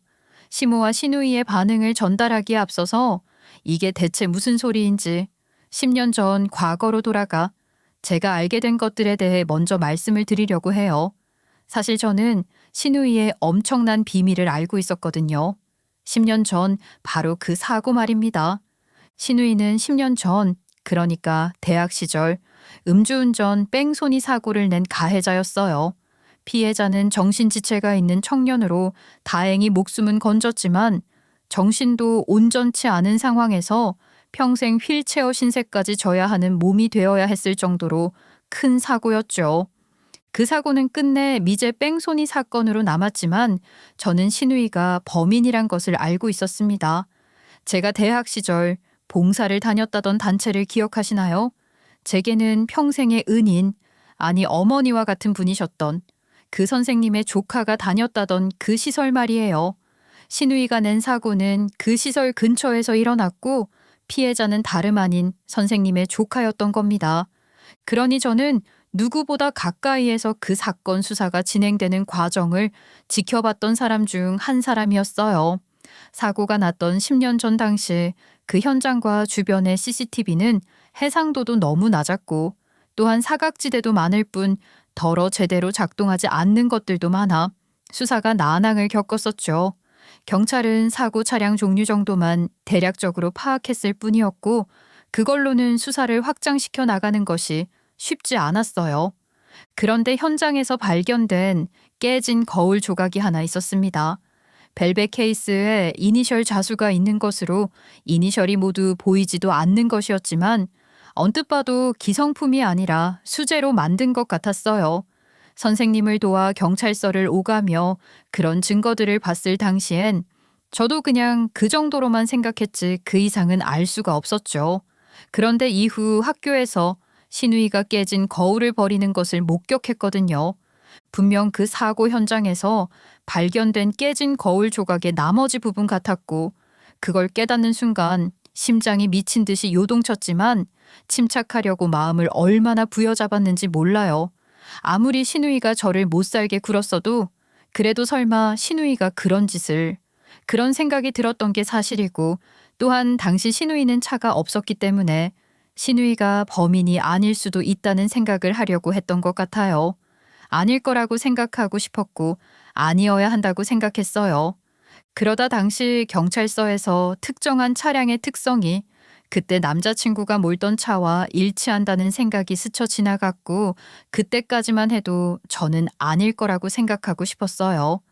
A: 시모와 시누이의 반응을 전달하기에 앞서서 이게 대체 무슨 소리인지 10년 전 과거로 돌아가 제가 알게 된 것들에 대해 먼저 말씀을 드리려고 해요. 사실 저는 시누이의 엄청난 비밀을 알고 있었거든요. 10년 전 바로 그 사고 말입니다. 시누이는 10년 전, 그러니까 대학 시절 음주운전 뺑소니 사고를 낸 가해자였어요. 피해자는 정신지체가 있는 청년으로 다행히 목숨은 건졌지만 정신도 온전치 않은 상황에서 평생 휠체어 신세까지 져야 하는 몸이 되어야 했을 정도로 큰 사고였죠. 그 사고는 끝내 미제 뺑소니 사건으로 남았지만 저는 시누이가 범인이란 것을 알고 있었습니다. 제가 대학 시절 봉사를 다녔다던 단체를 기억하시나요? 제게는 평생의 은인, 아니 어머니와 같은 분이셨던 그 선생님의 조카가 다녔다던 그 시설 말이에요. 시누이가 낸 사고는 그 시설 근처에서 일어났고 피해자는 다름 아닌 선생님의 조카였던 겁니다. 그러니 저는 누구보다 가까이에서 그 사건 수사가 진행되는 과정을 지켜봤던 사람 중 한 사람이었어요. 사고가 났던 10년 전 당시 그 현장과 주변의 CCTV는 해상도도 너무 낮았고 또한 사각지대도 많을 뿐 더러 제대로 작동하지 않는 것들도 많아 수사가 난항을 겪었었죠. 경찰은 사고 차량 종류 정도만 대략적으로 파악했을 뿐이었고 그걸로는 수사를 확장시켜 나가는 것이 쉽지 않았어요. 그런데 현장에서 발견된 깨진 거울 조각이 하나 있었습니다. 벨벳 케이스에 이니셜 자수가 있는 것으로 이니셜이 모두 보이지도 않는 것이었지만 언뜻 봐도 기성품이 아니라 수제로 만든 것 같았어요. 선생님을 도와 경찰서를 오가며 그런 증거들을 봤을 당시엔 저도 그냥 그 정도로만 생각했지 그 이상은 알 수가 없었죠. 그런데 이후 학교에서 시누이가 깨진 거울을 버리는 것을 목격했거든요. 분명 그 사고 현장에서 발견된 깨진 거울 조각의 나머지 부분 같았고 그걸 깨닫는 순간 심장이 미친 듯이 요동쳤지만 침착하려고 마음을 얼마나 부여잡았는지 몰라요. 아무리 시누이가 저를 못살게 굴었어도 그래도 설마 시누이가 그런 짓을 그런 생각이 들었던 게 사실이고 또한 당시 시누이는 차가 없었기 때문에 시누이가 범인이 아닐 수도 있다는 생각을 하려고 했던 것 같아요. 아닐 거라고 생각하고 싶었고 아니어야 한다고 생각했어요. 그러다 당시 경찰서에서 특정한 차량의 특성이 그때 남자친구가 몰던 차와 일치한다는 생각이 스쳐 지나갔고 그때까지만 해도 저는 아닐 거라고 생각하고 싶었어요.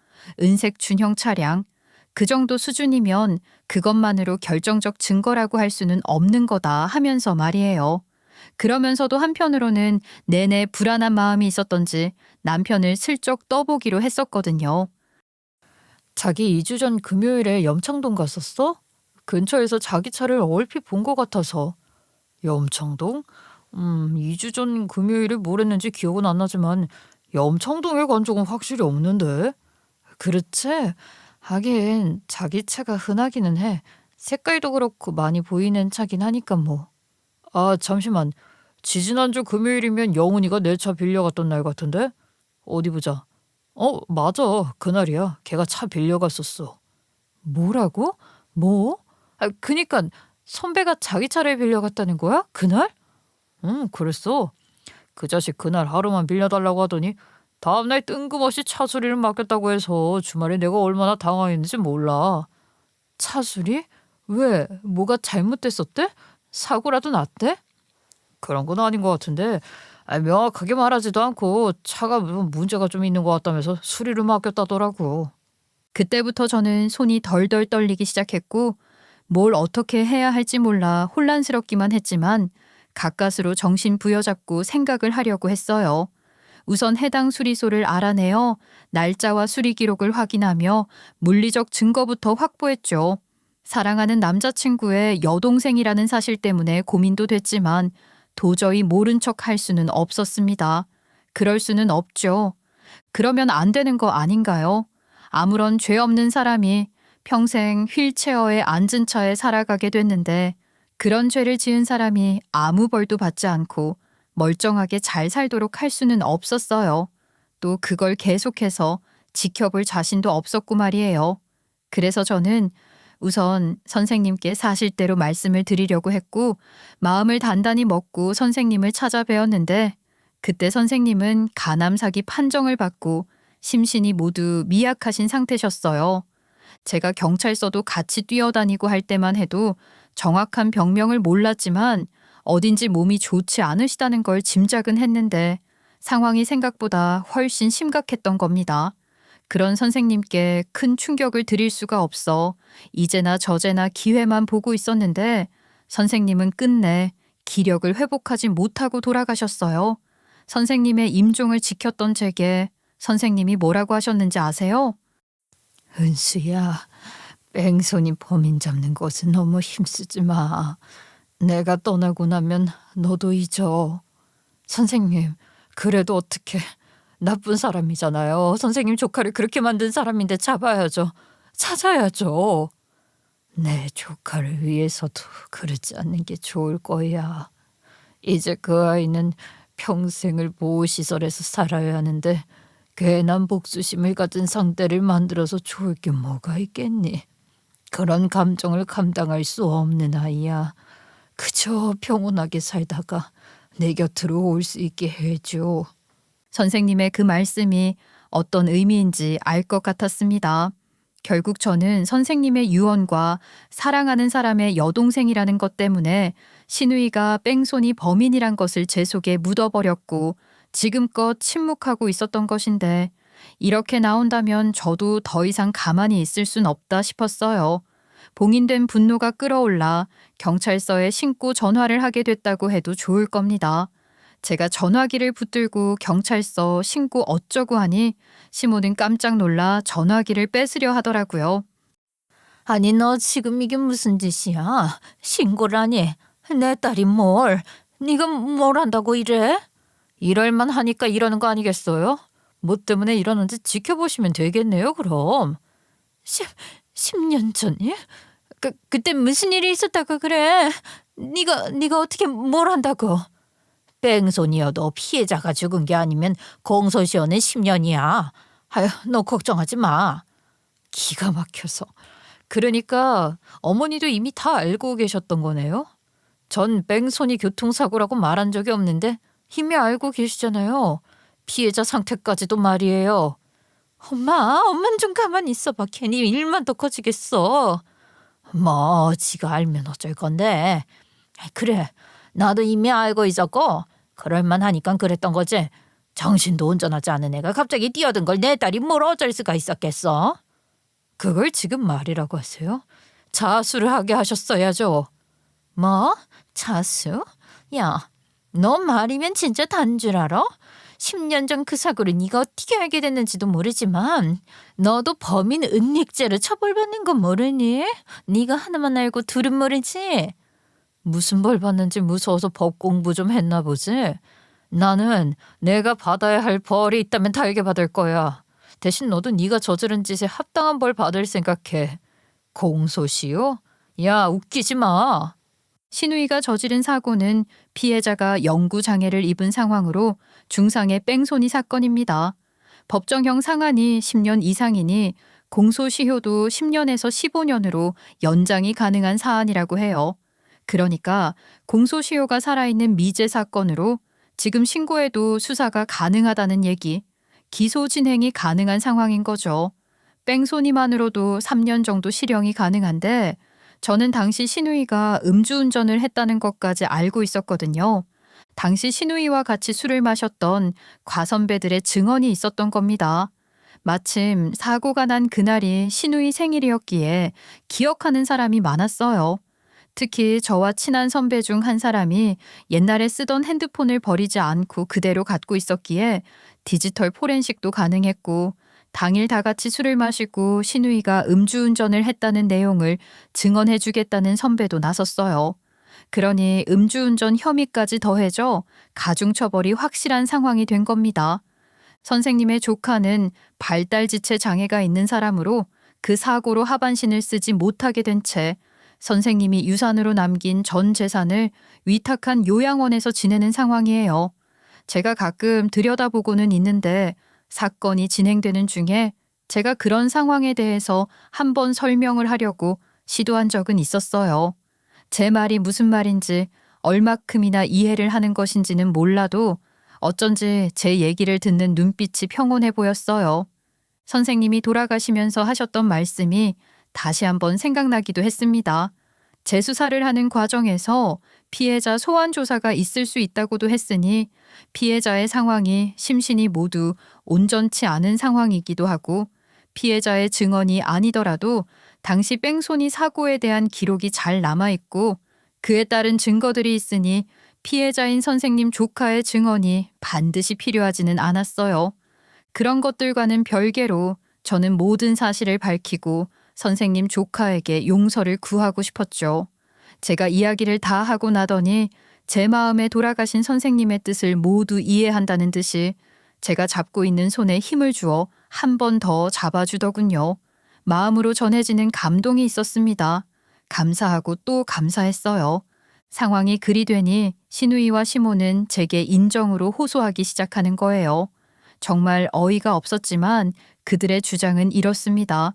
A: 은색 준형 차량. 그 정도 수준이면 그것만으로 결정적 증거라고 할 수는 없는 거다 하면서 말이에요. 그러면서도 한편으로는 내내 불안한 마음이 있었던지 남편을 슬쩍 떠보기로 했었거든요.
B: 자기 2주 전 금요일에 염창동 갔었어? 근처에서 자기 차를 얼핏 본 것 같아서. 염창동? 2주 전 금요일에 뭘 했는지 기억은 안 나지만 염창동에 간 적은 확실히 없는데. 그렇지? 하긴 자기 차가 흔하기는 해. 색깔도 그렇고 많이 보이는 차긴 하니까 뭐. 아, 잠시만. 지지난주 금요일이면 영훈이가 내 차 빌려갔던 날 같은데? 어디 보자. 맞아. 그날이야. 걔가 차 빌려갔었어. 뭐라고? 뭐? 그니까 선배가 자기 차를 빌려갔다는 거야? 그날? 응, 그랬어. 그 자식 그날 하루만 빌려달라고 하더니 다음날 뜬금없이 차 수리를 맡겼다고 해서 주말에 내가 얼마나 당황했는지 몰라. 차 수리? 왜? 뭐가 잘못됐었대? 사고라도 났대? 그런 건 아닌 것 같은데 명확하게 말하지도 않고 차가 문제가 좀 있는 것 같다면서 수리를 맡겼다더라고.
A: 그때부터 저는 손이 덜덜 떨리기 시작했고 뭘 어떻게 해야 할지 몰라 혼란스럽기만 했지만 가까스로 정신 부여잡고 생각을 하려고 했어요. 우선 해당 수리소를 알아내어 날짜와 수리 기록을 확인하며 물리적 증거부터 확보했죠. 사랑하는 남자친구의 여동생이라는 사실 때문에 고민도 됐지만 도저히 모른 척 할 수는 없었습니다. 그럴 수는 없죠. 그러면 안 되는 거 아닌가요? 아무런 죄 없는 사람이 평생 휠체어에 앉은 차에 살아가게 됐는데 그런 죄를 지은 사람이 아무 벌도 받지 않고 멀쩡하게 잘 살도록 할 수는 없었어요. 또 그걸 계속해서 지켜볼 자신도 없었고 말이에요. 그래서 저는 우선 선생님께 사실대로 말씀을 드리려고 했고 마음을 단단히 먹고 선생님을 찾아뵈었는데 그때 선생님은 간암 사기 판정을 받고 심신이 모두 미약하신 상태셨어요. 제가 경찰서도 같이 뛰어다니고 할 때만 해도 정확한 병명을 몰랐지만 어딘지 몸이 좋지 않으시다는 걸 짐작은 했는데 상황이 생각보다 훨씬 심각했던 겁니다. 그런 선생님께 큰 충격을 드릴 수가 없어 이제나 저제나 기회만 보고 있었는데 선생님은 끝내 기력을 회복하지 못하고 돌아가셨어요. 선생님의 임종을 지켰던 제게 선생님이 뭐라고 하셨는지 아세요?
B: 은수야, 뺑소니 범인 잡는 것은 너무 힘쓰지 마. 내가 떠나고 나면 너도 잊어. 선생님, 그래도 어떻게 나쁜 사람이잖아요. 선생님 조카를 그렇게 만든 사람인데 잡아야죠. 찾아야죠. 내 조카를 위해서도 그러지 않는 게 좋을 거야. 이제 그 아이는 평생을 보호시설에서 살아야 하는데 괜한 복수심을 가진 상대를 만들어서 좋을 게 뭐가 있겠니? 그런 감정을 감당할 수 없는 아이야. 그저 평온하게 살다가 내 곁으로 올 수 있게 해줘.
A: 선생님의 그 말씀이 어떤 의미인지 알 것 같았습니다. 결국 저는 선생님의 유언과 사랑하는 사람의 여동생이라는 것 때문에 신우이가 뺑소니 범인이란 것을 제 속에 묻어버렸고 지금껏 침묵하고 있었던 것인데 이렇게 나온다면 저도 더 이상 가만히 있을 순 없다 싶었어요. 봉인된 분노가 끌어올라 경찰서에 신고 전화를 하게 됐다고 해도 좋을 겁니다. 제가 전화기를 붙들고 경찰서 신고 어쩌고 하니 시모는 깜짝 놀라 전화기를 뺏으려 하더라고요.
B: 아니 너 지금 이게 무슨 짓이야? 신고라니. 내 딸이 뭘. 네가 뭘 한다고 이래? 이럴만 하니까 이러는 거 아니겠어요? 뭐 때문에 이러는지 지켜보시면 되겠네요 그럼. 10년 전이? 그때 무슨 일이 있었다고 그래? 네가 어떻게 뭘 한다고? 뺑소니여도 피해자가 죽은 게 아니면 공소시효는 10년이야. 아휴, 너 걱정하지 마. 기가 막혀서. 그러니까 어머니도 이미 다 알고 계셨던 거네요. 전 뺑소니 교통사고라고 말한 적이 없는데 이미 알고 계시잖아요. 피해자 상태까지도 말이에요. 엄마는 좀 가만히 있어봐. 괜히 일만 더 커지겠어. 뭐 지가 알면 어쩔 건데. 그래, 나도 이미 알고 있었고 그럴만 하니까 그랬던 거지. 정신도 온전하지 않은 애가 갑자기 뛰어든 걸 내 딸이 뭘 어쩔 수가 있었겠어. 그걸 지금 말이라고 하세요? 자수를 하게 하셨어야죠. 뭐? 자수? 야, 너 말이면 진짜 단 줄 알아? 10년 전 그 사고를 네가 어떻게 알게 됐는지도 모르지만 너도 범인 은닉죄로 처벌받는 건 모르니? 네가 하나만 알고 둘은 모르지? 무슨 벌 받는지 무서워서 법 공부 좀 했나 보지? 나는 내가 받아야 할 벌이 있다면 달게 받을 거야. 대신 너도 네가 저지른 짓에 합당한 벌 받을 생각해. 공소시효? 야, 웃기지 마.
A: 신우이가 저지른 사고는 피해자가 영구 장애를 입은 상황으로 중상의 뺑소니 사건입니다. 법정형 상한이 10년 이상이니 공소시효도 10년에서 15년으로 연장이 가능한 사안이라고 해요. 그러니까 공소시효가 살아있는 미제 사건으로 지금 신고해도 수사가 가능하다는 얘기, 기소 진행이 가능한 상황인 거죠. 뺑소니만으로도 3년 정도 실형이 가능한데 저는 당시 신우이가 음주운전을 했다는 것까지 알고 있었거든요. 당시 신우이와 같이 술을 마셨던 과선배들의 증언이 있었던 겁니다. 마침 사고가 난 그날이 신우이 생일이었기에 기억하는 사람이 많았어요. 특히 저와 친한 선배 중 한 사람이 옛날에 쓰던 핸드폰을 버리지 않고 그대로 갖고 있었기에 디지털 포렌식도 가능했고 당일 다 같이 술을 마시고 신우이가 음주운전을 했다는 내용을 증언해 주겠다는 선배도 나섰어요. 그러니 음주운전 혐의까지 더해져 가중처벌이 확실한 상황이 된 겁니다. 선생님의 조카는 발달지체 장애가 있는 사람으로 그 사고로 하반신을 쓰지 못하게 된 채 선생님이 유산으로 남긴 전 재산을 위탁한 요양원에서 지내는 상황이에요. 제가 가끔 들여다보고는 있는데 사건이 진행되는 중에 제가 그런 상황에 대해서 한번 설명을 하려고 시도한 적은 있었어요. 제 말이 무슨 말인지 얼마큼이나 이해를 하는 것인지는 몰라도 어쩐지 제 얘기를 듣는 눈빛이 평온해 보였어요. 선생님이 돌아가시면서 하셨던 말씀이 다시 한번 생각나기도 했습니다. 재수사를 하는 과정에서 피해자 소환 조사가 있을 수 있다고도 했으니 피해자의 상황이 심신이 모두 온전치 않은 상황이기도 하고 피해자의 증언이 아니더라도 당시 뺑소니 사고에 대한 기록이 잘 남아있고 그에 따른 증거들이 있으니 피해자인 선생님 조카의 증언이 반드시 필요하지는 않았어요. 그런 것들과는 별개로 저는 모든 사실을 밝히고 선생님 조카에게 용서를 구하고 싶었죠. 제가 이야기를 다 하고 나더니 제 마음에 돌아가신 선생님의 뜻을 모두 이해한다는 듯이 제가 잡고 있는 손에 힘을 주어 한 번 더 잡아주더군요. 마음으로 전해지는 감동이 있었습니다. 감사하고 또 감사했어요. 상황이 그리 되니 신우이와 시모는 제게 인정으로 호소하기 시작하는 거예요. 정말 어이가 없었지만 그들의 주장은 이렇습니다.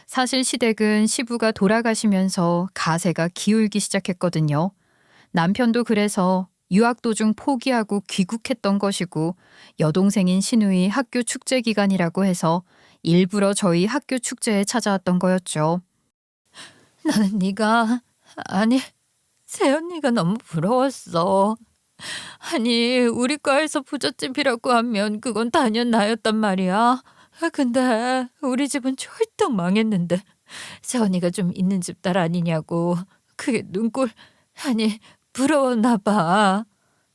A: 사실 시댁은 시부가 돌아가시면서 가세가 기울기 시작했거든요. 남편도 그래서 유학 도중 포기하고 귀국했던 것이고 여동생인 시누이 학교 축제 기간이라고 해서 일부러 저희 학교 축제에 찾아왔던 거였죠.
B: 나는 아니, 새언니가 너무 부러웠어. 아니, 우리 과에서 부잣집이라고 하면 그건 단연 나였단 말이야. 근데 우리 집은 쫄딱 망했는데 새언니가 좀 있는 집 딸 아니냐고. 그게 아니, 부러웠나 봐.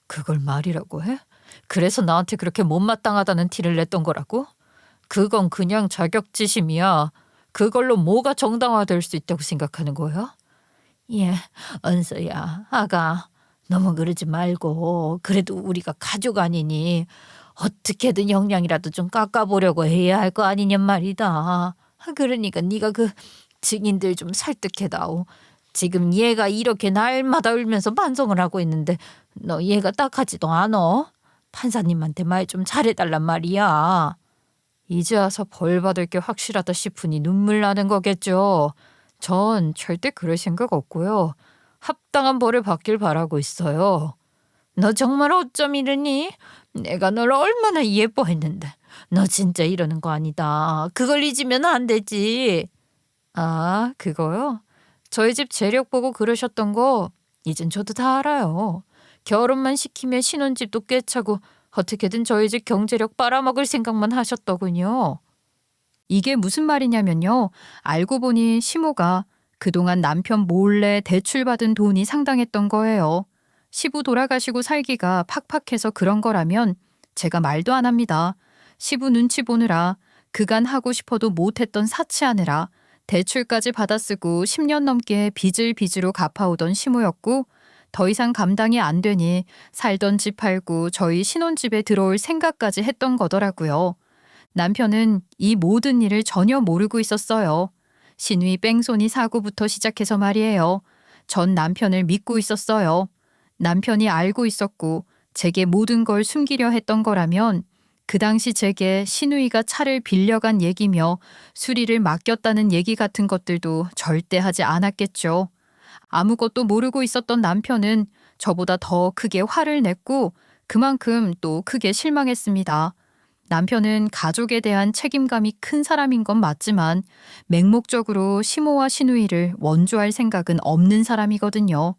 B: 그걸 말이라고 해? 그래서 나한테 그렇게 못마땅하다는 티를 냈던 거라고? 그건 그냥 자격지심이야. 그걸로 뭐가 정당화될 수 있다고 생각하는 거야? 예, 은서야, 아가, 너무 그러지 말고 그래도 우리가 가족 아니니 어떻게든 영양이라도 좀 깎아보려고 해야 할 거 아니냔 말이다. 그러니까 네가 그 증인들 좀 설득해다오. 지금 얘가 이렇게 날마다 울면서 반성을 하고 있는데 너 얘가 딱하지도 않어. 판사님한테 말 좀 잘해달란 말이야. 이제 와서 벌 받을 게 확실하다 싶으니 눈물 나는 거겠죠. 전 절대 그럴 생각 없고요. 합당한 벌을 받길 바라고 있어요. 너 정말 어쩜 이러니? 내가 널 얼마나 예뻐했는데. 너 진짜 이러는 거 아니다. 그걸 잊으면 안 되지. 아, 그거요? 저희 집 재력 보고 그러셨던 거 이젠 저도 다 알아요. 결혼만 시키면 신혼집도 꿰차고 어떻게든 저희 집 경제력 빨아먹을 생각만 하셨더군요.
A: 이게 무슨 말이냐면요. 알고 보니 시모가 그동안 남편 몰래 대출받은 돈이 상당했던 거예요. 시부 돌아가시고 살기가 팍팍해서 그런 거라면 제가 말도 안 합니다. 시부 눈치 보느라 그간 하고 싶어도 못했던 사치하느라 대출까지 받아쓰고 10년 넘게 빚을 빚으로 갚아오던 시모였고 더 이상 감당이 안 되니 살던 집 팔고 저희 신혼집에 들어올 생각까지 했던 거더라고요. 남편은 이 모든 일을 전혀 모르고 있었어요. 신우이 뺑소니 사고부터 시작해서 말이에요. 전 남편을 믿고 있었어요. 남편이 알고 있었고 제게 모든 걸 숨기려 했던 거라면 그 당시 제게 신우이가 차를 빌려간 얘기며 수리를 맡겼다는 얘기 같은 것들도 절대 하지 않았겠죠. 아무것도 모르고 있었던 남편은 저보다 더 크게 화를 냈고 그만큼 또 크게 실망했습니다. 남편은 가족에 대한 책임감이 큰 사람인 건 맞지만 맹목적으로 시모와 시누이를 원조할 생각은 없는 사람이거든요.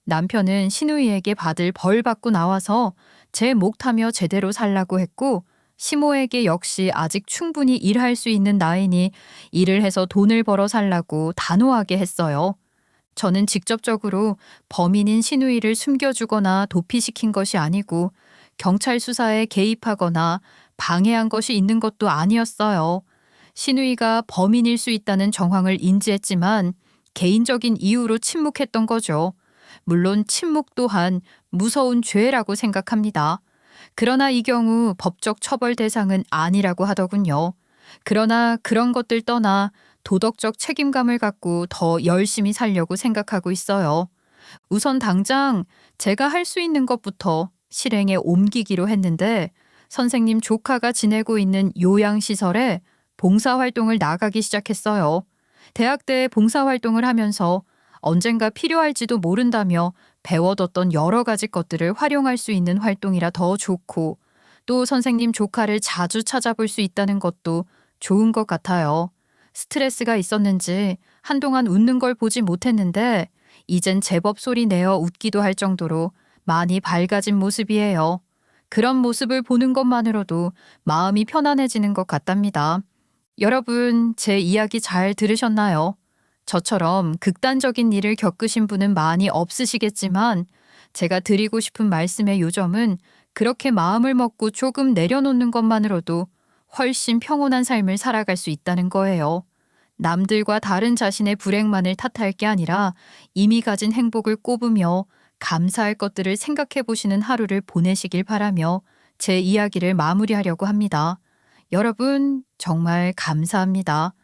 A: 남편은 시누이에게 받을 벌 받고 나와서 제 목 타며 제대로 살라고 했고 시모에게 역시 아직 충분히 일할 수 있는 나이니 일을 해서 돈을 벌어 살라고 단호하게 했어요. 저는 직접적으로 범인인 시누이를 숨겨주거나 도피시킨 것이 아니고 경찰 수사에 개입하거나 방해한 것이 있는 것도 아니었어요. 시누이가 범인일 수 있다는 정황을 인지했지만 개인적인 이유로 침묵했던 거죠. 물론 침묵 또한 무서운 죄라고 생각합니다. 그러나 이 경우 법적 처벌 대상은 아니라고 하더군요. 그러나 그런 것들 떠나 도덕적 책임감을 갖고 더 열심히 살려고 생각하고 있어요. 우선 당장 제가 할 수 있는 것부터 실행에 옮기기로 했는데 선생님 조카가 지내고 있는 요양시설에 봉사활동을 나가기 시작했어요. 대학 때 봉사활동을 하면서 언젠가 필요할지도 모른다며 배워뒀던 여러 가지 것들을 활용할 수 있는 활동이라 더 좋고 또 선생님 조카를 자주 찾아볼 수 있다는 것도 좋은 것 같아요. 스트레스가 있었는지 한동안 웃는 걸 보지 못했는데 이젠 제법 소리 내어 웃기도 할 정도로 많이 밝아진 모습이에요. 그런 모습을 보는 것만으로도 마음이 편안해지는 것 같답니다. 여러분, 제 이야기 잘 들으셨나요? 저처럼 극단적인 일을 겪으신 분은 많이 없으시겠지만 제가 드리고 싶은 말씀의 요점은 그렇게 마음을 먹고 조금 내려놓는 것만으로도 훨씬 평온한 삶을 살아갈 수 있다는 거예요. 남들과 다른 자신의 불행만을 탓할 게 아니라 이미 가진 행복을 꼽으며 감사할 것들을 생각해 보시는 하루를 보내시길 바라며 제 이야기를 마무리하려고 합니다. 여러분, 정말 감사합니다.